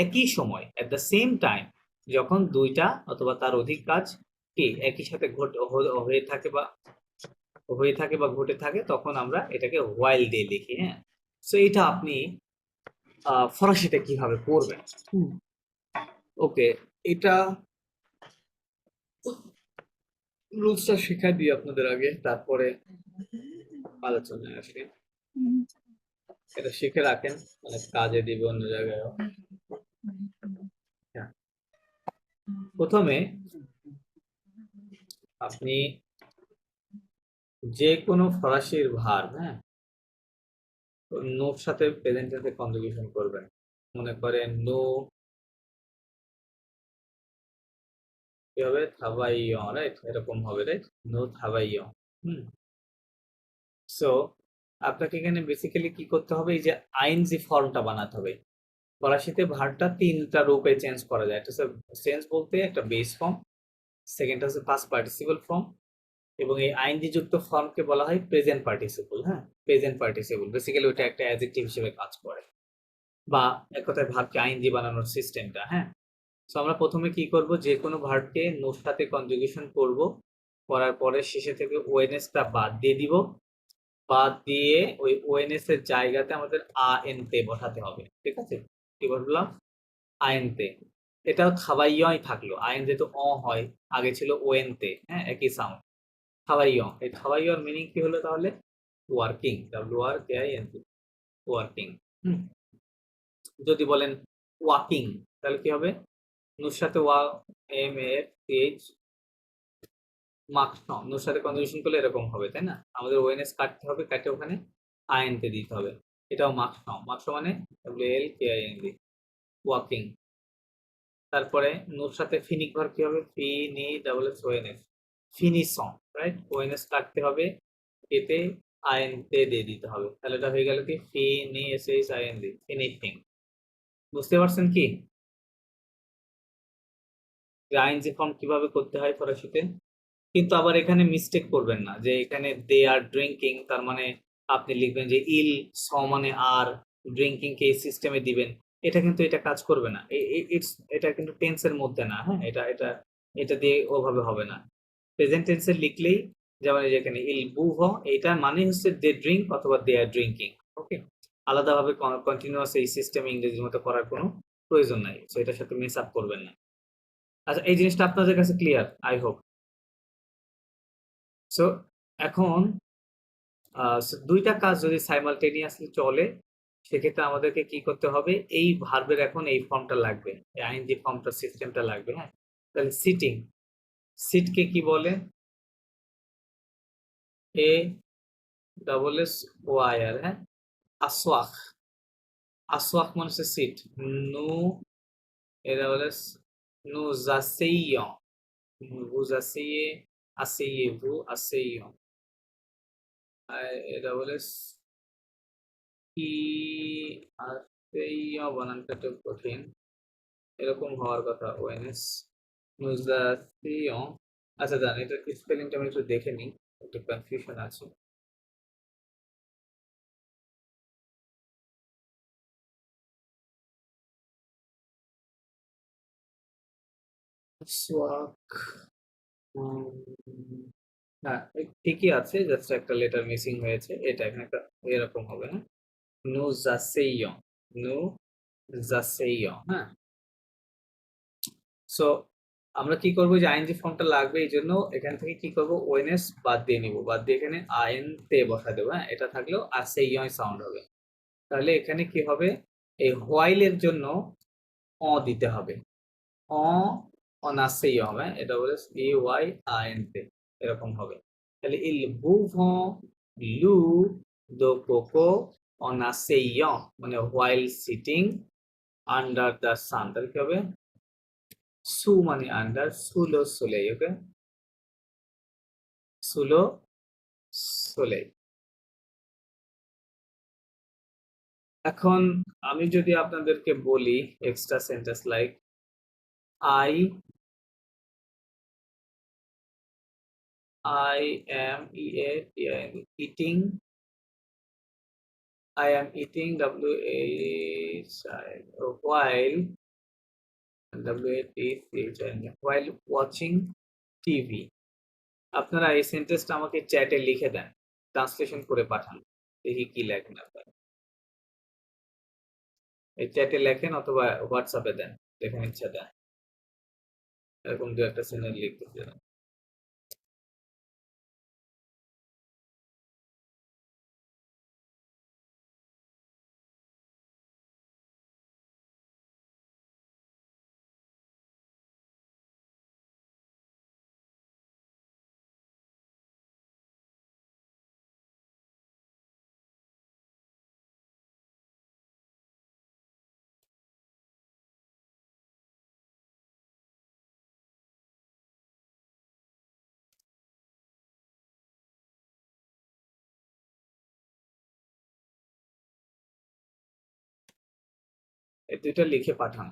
একই সময় এট দ্য সেম টাইম যখন দুইটা অথবা তার অধিক কাজ কি একই সাথে হয়ে থাকে বা ঘটে থাকে, তখন আমরা এটাকে হোয়াইল দিয়ে লিখি। হ্যাঁ, সো এটা আপনি ফরাসিতে কিভাবে করবেন। ওকে, এটা রুলসটা শেখা দিই আপনাদের আগে, তারপরে আলোচনায় আসি। এটা শিখে রাখেন, মানে কাজে দিবে অন্য জায়গায়ও। হ্যাঁ, প্রথমে আপনি যে কোনো ফরাসির ভার্ব, হ্যাঁ, নোর সাথে প্রেজেন্ট টেন্সে কনজুগেশন করবেন। মনে করেন নো, কি হবে, থাবাইয়ন, রাইট, এরকম হবে, রাইট, নো থাবাইয়ন। হুম, সো আপনাকে এখানে বেসিক্যালি কি করতে হবে, এই যে আইএনজি ফর্মটা বানাতে হবে। ফরাসিতে ভার্বটা তিনটা রূপে চেঞ্জ করা যায়। একটা হচ্ছে চেঞ্জ বলতে একটা বেস ফর্ম, সেকেন্ডটা হচ্ছে পাস্ট পার্টিসিপল ফর্ম, এবং এই আইএনজি যুক্ত ফর্মকে বলা হয় প্রেজেন্ট পার্টিসিপল। হ্যাঁ, প্রেজেন্ট পার্টিসিপল বেসিক্যালি ওটা একটা অ্যাডজেক্টিভ হিসেবে কাজ করে, বা এক কথায় ভার্বকে আইএনজি বানানোর সিস্টেমটা। হ্যাঁ, সো আমরা প্রথমে কি করব, যে কোনো ভার্বকে নোর সাথে কনজুগেশন করব, করার পরে শেষে থেকে ওএনএসটা বাদ দিয়ে দিব, বাদ দিয়ে ওই ওএনএস এর জায়গাতে আমাদের আএনতে বসাতে হবে। ঠিক আছে, কি বললাম, আইনতে। এটাও খাবাইয়ই থাকলো, আইন যেহেতু হয়, আগে ছিল ওএনতে, হ্যাঁ, একই সাউন্ড, খাবাইয়। এই খাবাইয়র মিনিং কি হলো তাহলে, ওয়ার্কিং, WRKING, ওয়ার্কিং। যদি বলেন ওয়াকিং, তাহলে কি হবে, নুর সাথে MAFCH, মার্কস নুর সাথে কনজুগেশন করলে এরকম হবে, তাই না? আমাদের ওএনএস কাটতে হবে, কাটে ওখানে আইএনতে দিতে হবে। এটাও মার্কস নাও। মার্কস মানে WLKING, ওয়াকিং। তারপরে নোর সাথে ফিনিক ভার্ব কি হবে? FINISONS, ফিনিসন, right? ওএনএস কাটতে হবে, এতে আইএনতে দিয়ে দিতে হবে। তাহলে এটা হয়ে গেল কি? FINISHING, finishing. বুঝতে পারছেন কি আইএনজি ফর্ম কিভাবে করতে হয় ফরাসিতে? কিন্তু আবার এখানে মিস্টেক করবেন না যে এখানে দে আর ড্রিঙ্কিং, তার মানে আপনি লিখবেন যে ইল স মানে আর, ড্রিঙ্কিং কে এই সিস্টেমে দিবেন। এটা কিন্তু এটা কাজ করবে না। এটা কিন্তু টেন্সের মধ্যে না। হ্যাঁ, এটা এটা এটা দিয়ে ওভাবে হবে না। প্রেজেন্ট টেন্সে লিখলেই, যেমন এই যে এখানে ইল বুভ, এটা মানে হচ্ছে দে ড্রিঙ্ক অথবা দে আর ড্রিঙ্কিং। ওকে, আলাদাভাবে কন্টিনিউয়াস এই সিস্টেম ইংরেজির মতো করার কোনো প্রয়োজন নাই। সো এটার সাথে মিস আপ করবেন না। আচ্ছা, এই জিনিসটা আপনাদের কাছে ক্লিয়ার, আই হোপ। সো এখন so দুইটা কাজ যদি সাইমালটেনিয়াসলি চলে, সেক্ষেত্রে আমাদেরকে কি করতে হবে? এই ভার্বের এখন এই ফর্মটা লাগবে, এই আইএনজি ফর্মটা, সিস্টেমটা লাগবে। হ্যাঁ, তাহলে সিটিং, সিটকে কি বলে? এ ডবল এস ওয়াই আর, হ্যাঁ। আসওয়াক, আসওয়াক মানে হচ্ছে সিট। নু এ ডবল এস, নু জাসেইয়, ভু জাসেইয়ে, আসেইয়ে ভু আসেইয়, এ ডবল এস কি, আসেইয় বানানটা একটু কঠিন, এরকম হওয়ার কথা। ওএনএস নুজাসিয়ন। আচ্ছা জান, এটা স্পেলিংটা আমি একটু দেখে নিই, একটু কনফিউশন আছে। সোয়াক, হ্যাঁ ঠিকই আছে, জাস্ট একটা লেটার মিসিং হয়েছে। এটা এখানে একটা এরকম হবে, হ্যাঁ। নুজাসিয়ন, নুজাসিয়ন, হ্যাঁ। সো আমরা কি করবো? যে আইএনজি ফর্মটা লাগবে, এই জন্য এখান থেকে কি করব? ওএনএস বাদ দিয়ে নিব, বাদ দিয়ে এখানে আইএন তে বসা দেবো। হ্যাঁ, এটা থাকলেও আর সেই সাউন্ড হবে। তাহলে এখানে কি হবে? এই হোয়াইলের জন্য অ দিতে হবে। অ, অনাসেই হবে। এটা বলে AYINতে, এরকম হবে। তাহলে ইল বুভ লু দো কোকো অনাসেই, মানে while sitting under the sun. তাহলে কি হবে? সু মানে আন্ডার, সুলো সোলেই। ওকে, সুলো সোলেই। এখন আমি যদি আপনাদেরকে বলি extra sentence like I am eating, I am eating while while watching TV. আপনারা এই সেন্টেন্সটা আমাকে চ্যাটে লিখে দেন, ট্রান্সলেশন করে পাঠান, দেখি কি লেখেন আপনারা। এই চ্যাটে লেখেন অথবা হোয়াটসঅ্যাপে দেন, যেখানে ইচ্ছা দেন। এরকম দু একটা সেন্টেন্স লিখতে দেন। এই দুইটা লিখে পাঠান।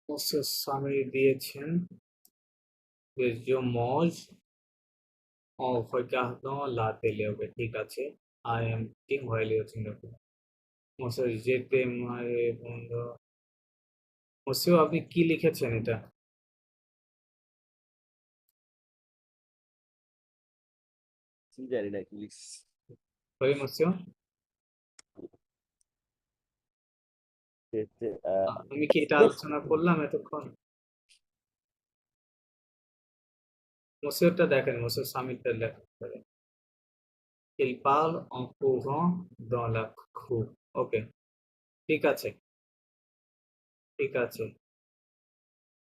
মোসেস সামিরি দিয়েছেন যে जो मौज और ফয়কাহদো লা তেলে হবে ঠিক আছে আই এম টিং হোয়াইল ইউজিং দ্য মোসেস যেতে মারে বন্ধু মোসেও আপনি কি লিখেছেন এটা কি জানি না কি লিখছি। সরি মোসেও আমি কি এটা আলোচনা করলাম এতক্ষণ মোসেওটা দেখেন মোসেও সামিটটা লেখা Il parle en courant dans la cour. ওকে ঠিক আছে ঠিক আছে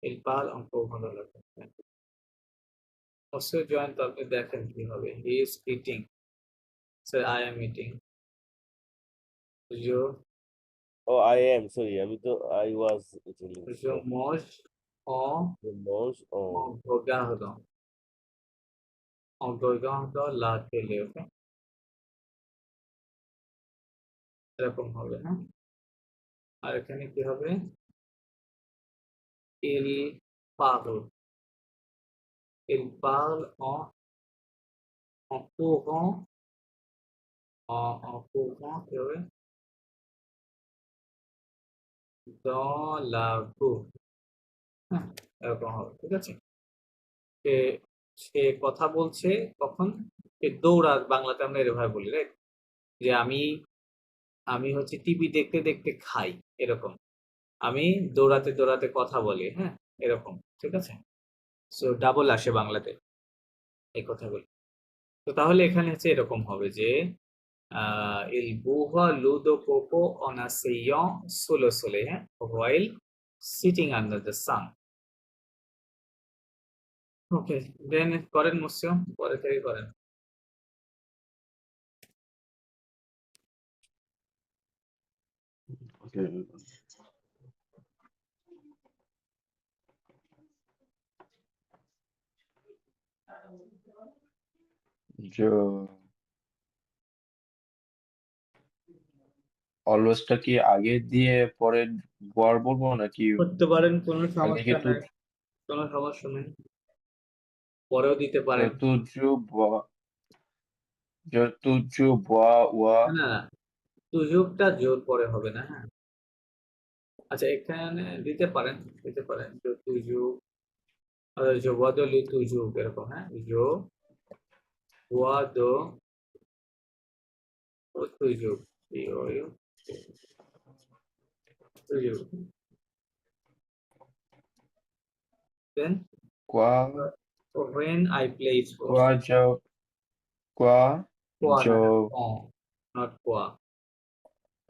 Il parle en courant dans la cour. মোসেও জয়েন তো আপনি দেখেন কি হবে he is eating sir I am eating जो ও আই এম সরি আমি তো আই ওয়াজ जो mange en regardant la télé ওকে এরকম হবে না আর এখানে কি হবে il parle il parle en courant en courant কি হবে dans la cour হ্যাঁ এরকম হবে ঠিক আছে সে সে কথা বলছে কখন সে দৌড়া বাংলাতে আমরা এভাবে বলি রাইট যে আমি আমি হচ্ছে টিভি দেখতে দেখতে খাই এরকম আমি দৌড়াতে দৌড়াতে কথা বলি হ্যাঁ এরকম ঠিক আছে সো ডাবল আসে বাংলাতে এই কথাগুলো তো তাহলে এখানে হচ্ছে এরকম হবে যে il buha ludo poco on asseyant sous le soleil হ্যাঁ while sitting under the sun ওকে দেন করেন মুসিও পরে থেকে করেন Okay. जो অলওয়েজটা কি আগে দিয়ে পরে বর বলবো নাকি করতে পারেন কোনো আগে সমস্যা তো নাই কোনো সমস্যা নেই পরেও দিতে পারেন যতু বয়া ওয়া না না সুযোগটা জোর পরে হবে না হ্যাঁ আচ্ছা এখানে দিতে পারেন যে সুযোগ जो वदो लू तुजु এরকম হ্যাঁ जो वदो ও তুজু ইয়ো তুজু then qua when I play sports qua jo qua qua jo not qua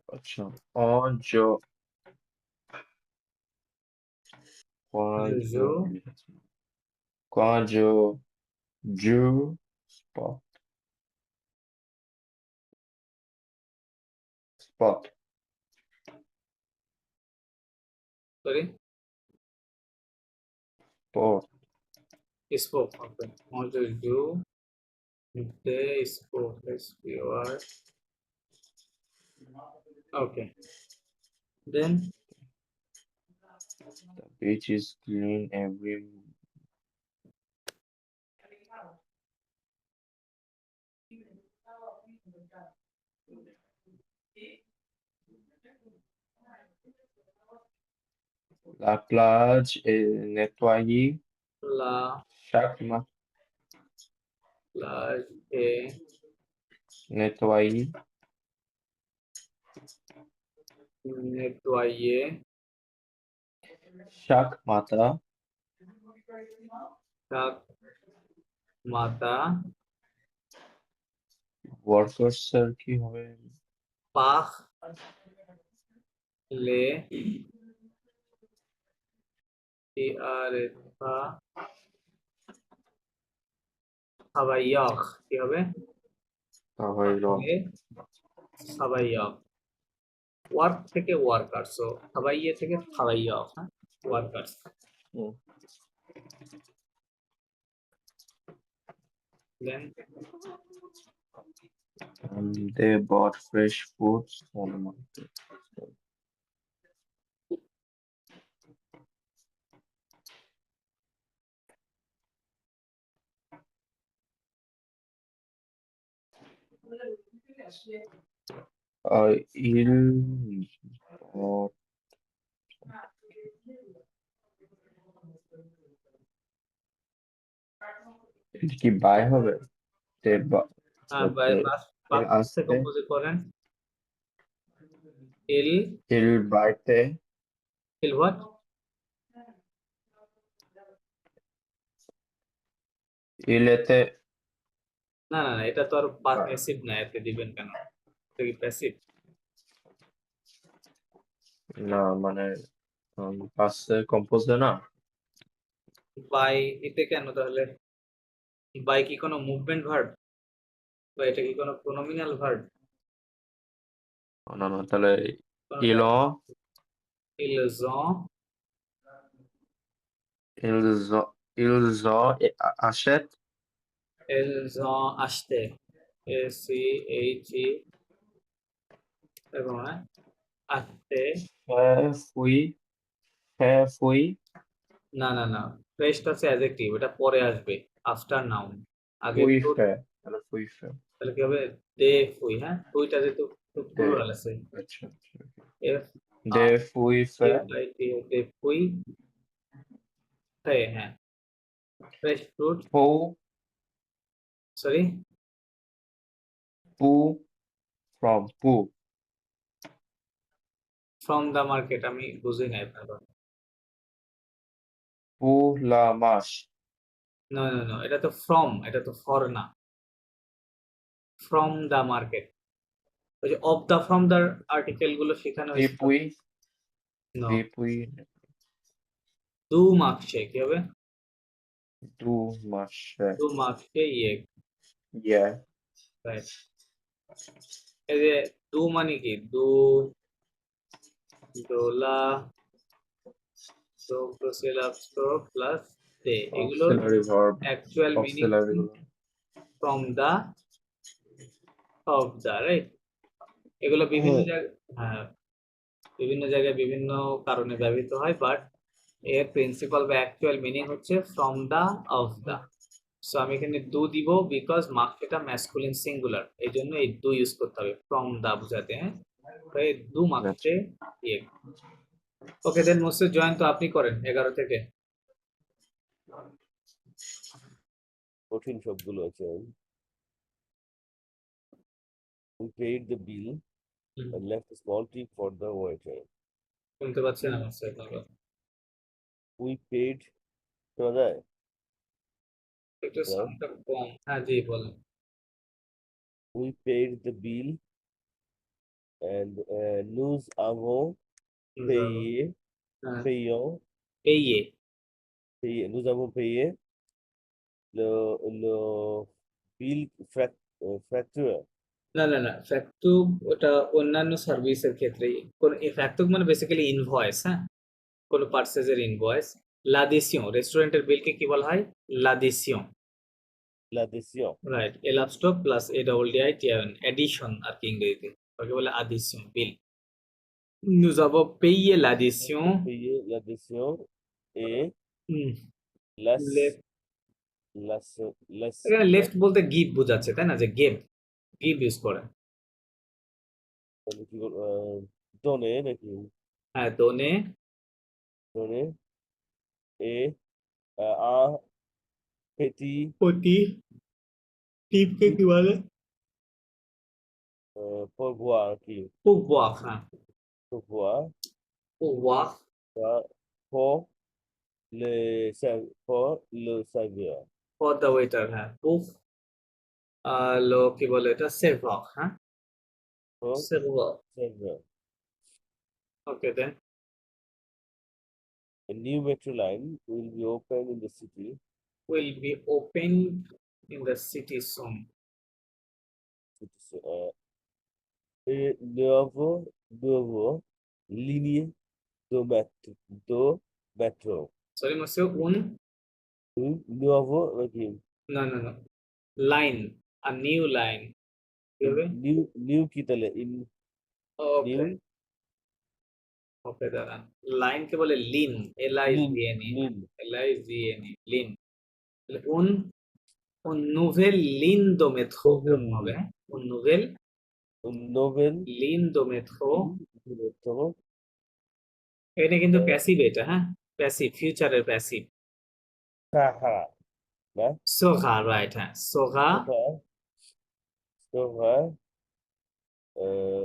আচ্ছা on jo qua jo jo qua jo ju spot spot sorry spot spoke okay also jo they spoke SPOR okay then the beach is clean every la plage est nettoyée la chaque matin plage est nettoyée nettoyée chaque matin chaque matin workers কি হবে par les travailleurs কি হবে travailleurs les travailleurs ওয়ার্ক থেকে ওয়ার্কার সো travailler থেকে travailleurs হ্যাঁ workers Hmm. Then They bought fresh fruits from the market. Il bought, এটা কি বাই হবে? তে হ্যাঁ, বাই তে পাস্ট টেন্সে আসতে কম্পোজ করেন। ইল il বাইতে ইল হোয়াট? ইলেতে না না না, এটা তো আর প্যাসিভ না, এতে দিবেন কেন? এটা কি প্যাসিভ? না মানে পাস্টে কম্পোজ না। বাই এতে কেন তাহলে? বাই কি কোনো মুভমেন্ট ভার্ব, বা এটা কি কোনো প্রোনোমিনাল ভার্ব? না তাহলে ইল ils ont ils ont achète ils ont acheté ACHE এরকম না? acheté fait fui না না না, ফ্রেশটা হচ্ছে অ্যাডজেক্টিভ, এটা পরে আসবে, আফটার নাউন। আগে fui তো fait তাহলে fui fait তাহলে কি হবে? দে ফুই, হ্যাঁ ফুইটা যেহেতু de প্লুরাল আছে, আচ্ছা এফ de আর fui T fait I T, দে ফুই হ্যাঁ, fresh fruit, pour sorry pour from pour from the market, আমি বুঝি নাই আপনার কথা। pour la marche না না না, এটা তো ফ্রম, এটা তো ফর না। ফ্রম দা মার্কেট, ওই যে of the from the article গুলো শেখানো হয়েছিল। depuis No, depuis দু মার্কসে কি হবে? du marché দু মার্কসে ইয়ে, yeah রাইট। এই যে দু মানে কি? দু, দোলা, প্লাস দে, এগুলোর auxiliary verb actual meaning auxiliary verb from the, of the, right. এগুলো বিভিন্ন জায়গায়, হ্যাঁ বিভিন্ন জায়গায় বিভিন্ন কারণে ব্যবহৃত হয়, বাট এর প্রিন্সিপাল বা অ্যাকচুয়াল মিনিং হচ্ছে from the, of the. So আমি এখানে দু দিব বিকজ মার্ক এটা ম্যাসকুলিন সিঙ্গুলার, এই জন্য এই দু ইউজ করতে হবে ফ্রম দা বুঝাতে, হ্যাঁ। তো এই দু মার্কসে ইয়ে। ওকে দেন মোস্ট জয়েন তো আপনি করেন 11 থেকে। কঠিন সবগুলো আছে। We paid the bill and left a small tip for the waiter. শুনতে পাচ্ছেন আমার সাথে কথা? We paid, শোনা যায়? একটু Hello? সাউন্ডটা কম, হ্যাঁ জি বলেন। We paid the bill and nous avons payé, হ্যাঁ, payons, পেয়ে, payé, nous avons payé le bill facture. না না না, ফ্যাক্টুব ওটা অন্যান্য সার্ভিসের ক্ষেত্রে। কোন ফ্যাক্টুব মানে বেসিক্যালি ইনভয়েস, হ্যাঁ, কোনো পার্সেজের ইনভয়েস। লাদিসিয়ন, রেস্টুরেন্টের বিলকে কি বলা হয়? লাদিসিয়ন, L'addition. Right. L apostrophe plus A double D I T I N, addition আর কি ইংরেজিতে, ওকে বলে আদিসিয়ন, bill. Nous avons payé l'addition. Payer l'addition et হুম, las, left, las, las, এখানে লেফট বলতে গিভ বোঝাচ্ছে, তাই না? যে গেভ, গিভ ইউজ করে। donner নাকি? হ্যাঁ, দোনে donner et un petit প্রতি, টিপকে কি বলে? pourboire কি? pourboire, হ্যাঁ, Pourboire pourboire pour pour le serveur. for the waiter, হ্যাঁ, pour লো কি বলে এটা? serveur, হ্যাঁ, Pour serveur। serveur. Okay then. A new metro line will be open in the city. will be opened in the city soon. Et nuovo ligne de metro. Sorry, monsieur, un, Nuovo নাকি? no no no, line, a new line, কি হবে? New কি তাহলে? In ওকে new ওকে দাঁড়ান, লাইন কে বলে লিন, L I lin G N E, lin L I G N E, লিন। un un nouvel ligne de métro nouvelle এরকম হবে, হ্যাঁ? Un nouvel Un nouvelle ligne de métro de métro এটা কিন্তু euh, প্যাসিভ এটা হ্যাঁ প্যাসিভ ফিউচারের প্যাসিভ sera, না? sera রাইট হ্যাঁ sera sera euh,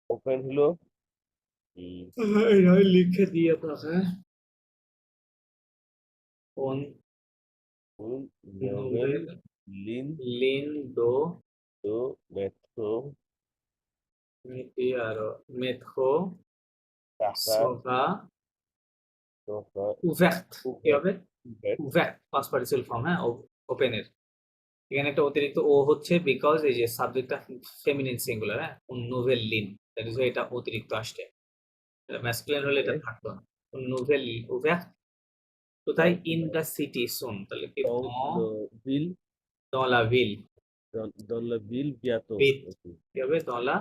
open হলো এটা লিখে দিয়ে আপনাকে un un nouvel nouvelle ligne ligne de de métro métro sera sera ouverte কি হবে ouverte ouverte past participle form হ্যাঁ ওপেন এর এখানে একটা অতিরিক্ত ও হচ্ছে বিকজ এই যে সাবজেক্টটা ফেমিনিন সিঙ্গুলার হ্যাঁ নোভেল লিন দ্যাট ইজ এটা অতিরিক্ত আসছে এটা ম্যাসকুলিন হলে এটা Okay. থাকতো না নোভেল ওuvert কোথায় ইন দ্য সিটি সুন তাহলে কি dans le ville dans la ville dans la ville bientôt Vite. okay. কি হবে dans la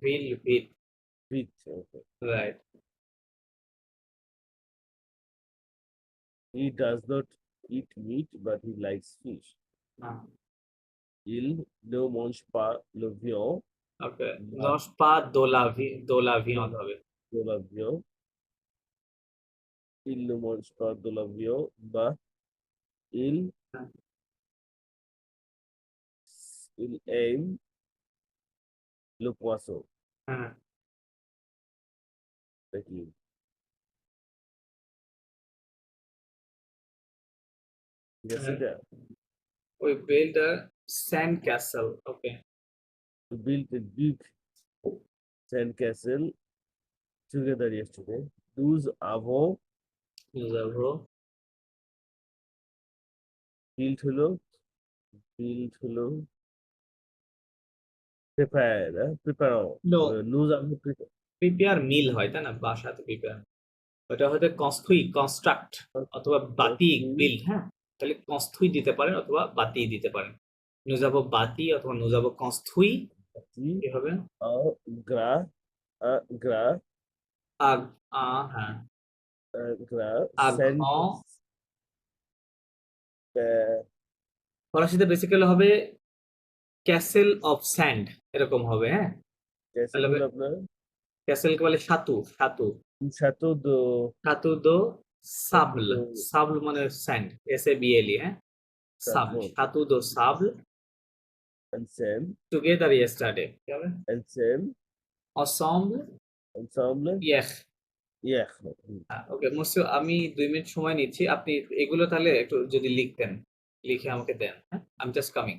ville vite Vite okay. Right He does not eat meat but he likes fish il ne mange pas le viande ওকে নস পা দোলা ভিয়ন হবে de la viande il ne mange pas de la viande but il il aime le poisson হ্যাঁ Thank you. Yes, Uh, it we build a sand castle okay We built a big sand castle together yesterday. Nous avons nous avons built হলো prepare, prepare. No. Nous avons prepared. Prepare meal হয় তাই না বাসাতে প্রিপেয়ার ওটা হয়তো কনস্ট্রাক্ট অথবা বাতি বিল্ড হ্যাঁ তাহলে কনস্ট্রুই দিতে পারেন অথবা বাতি দিতে পারেন নুজাবো বাতি অথবা নুজাবো কনস্ট্রুই কি হবে Un gras, un gras, আগ হ্যাঁ un gras, Un sand, grand. uh, ফরাসিতে বেসিক্যালি হবে ক্যাসেল অফ স্যান্ড এরকম হবে হ্যাঁ कैसे তাহলে बोला आपने? ক্যাসেলকে বলে সাতু Un château de সাতু দো সাবল do- সাবল মানে স্যান্ড SABLE হ্যাঁ সাবল Sablon. সাতু দো সাবল and sand, টুগেদার ইয়েস্টারডে কি হবে and sand, ensemble ensemble, yes yeah. ওকে মুসু আমি 2 মিনিট সময় নিচ্ছি আপনি এগুলো তাহলে একটু যদি লিখতেন লিখে আমাকে দেন হ্যাঁ আই এম জাস্ট কামিং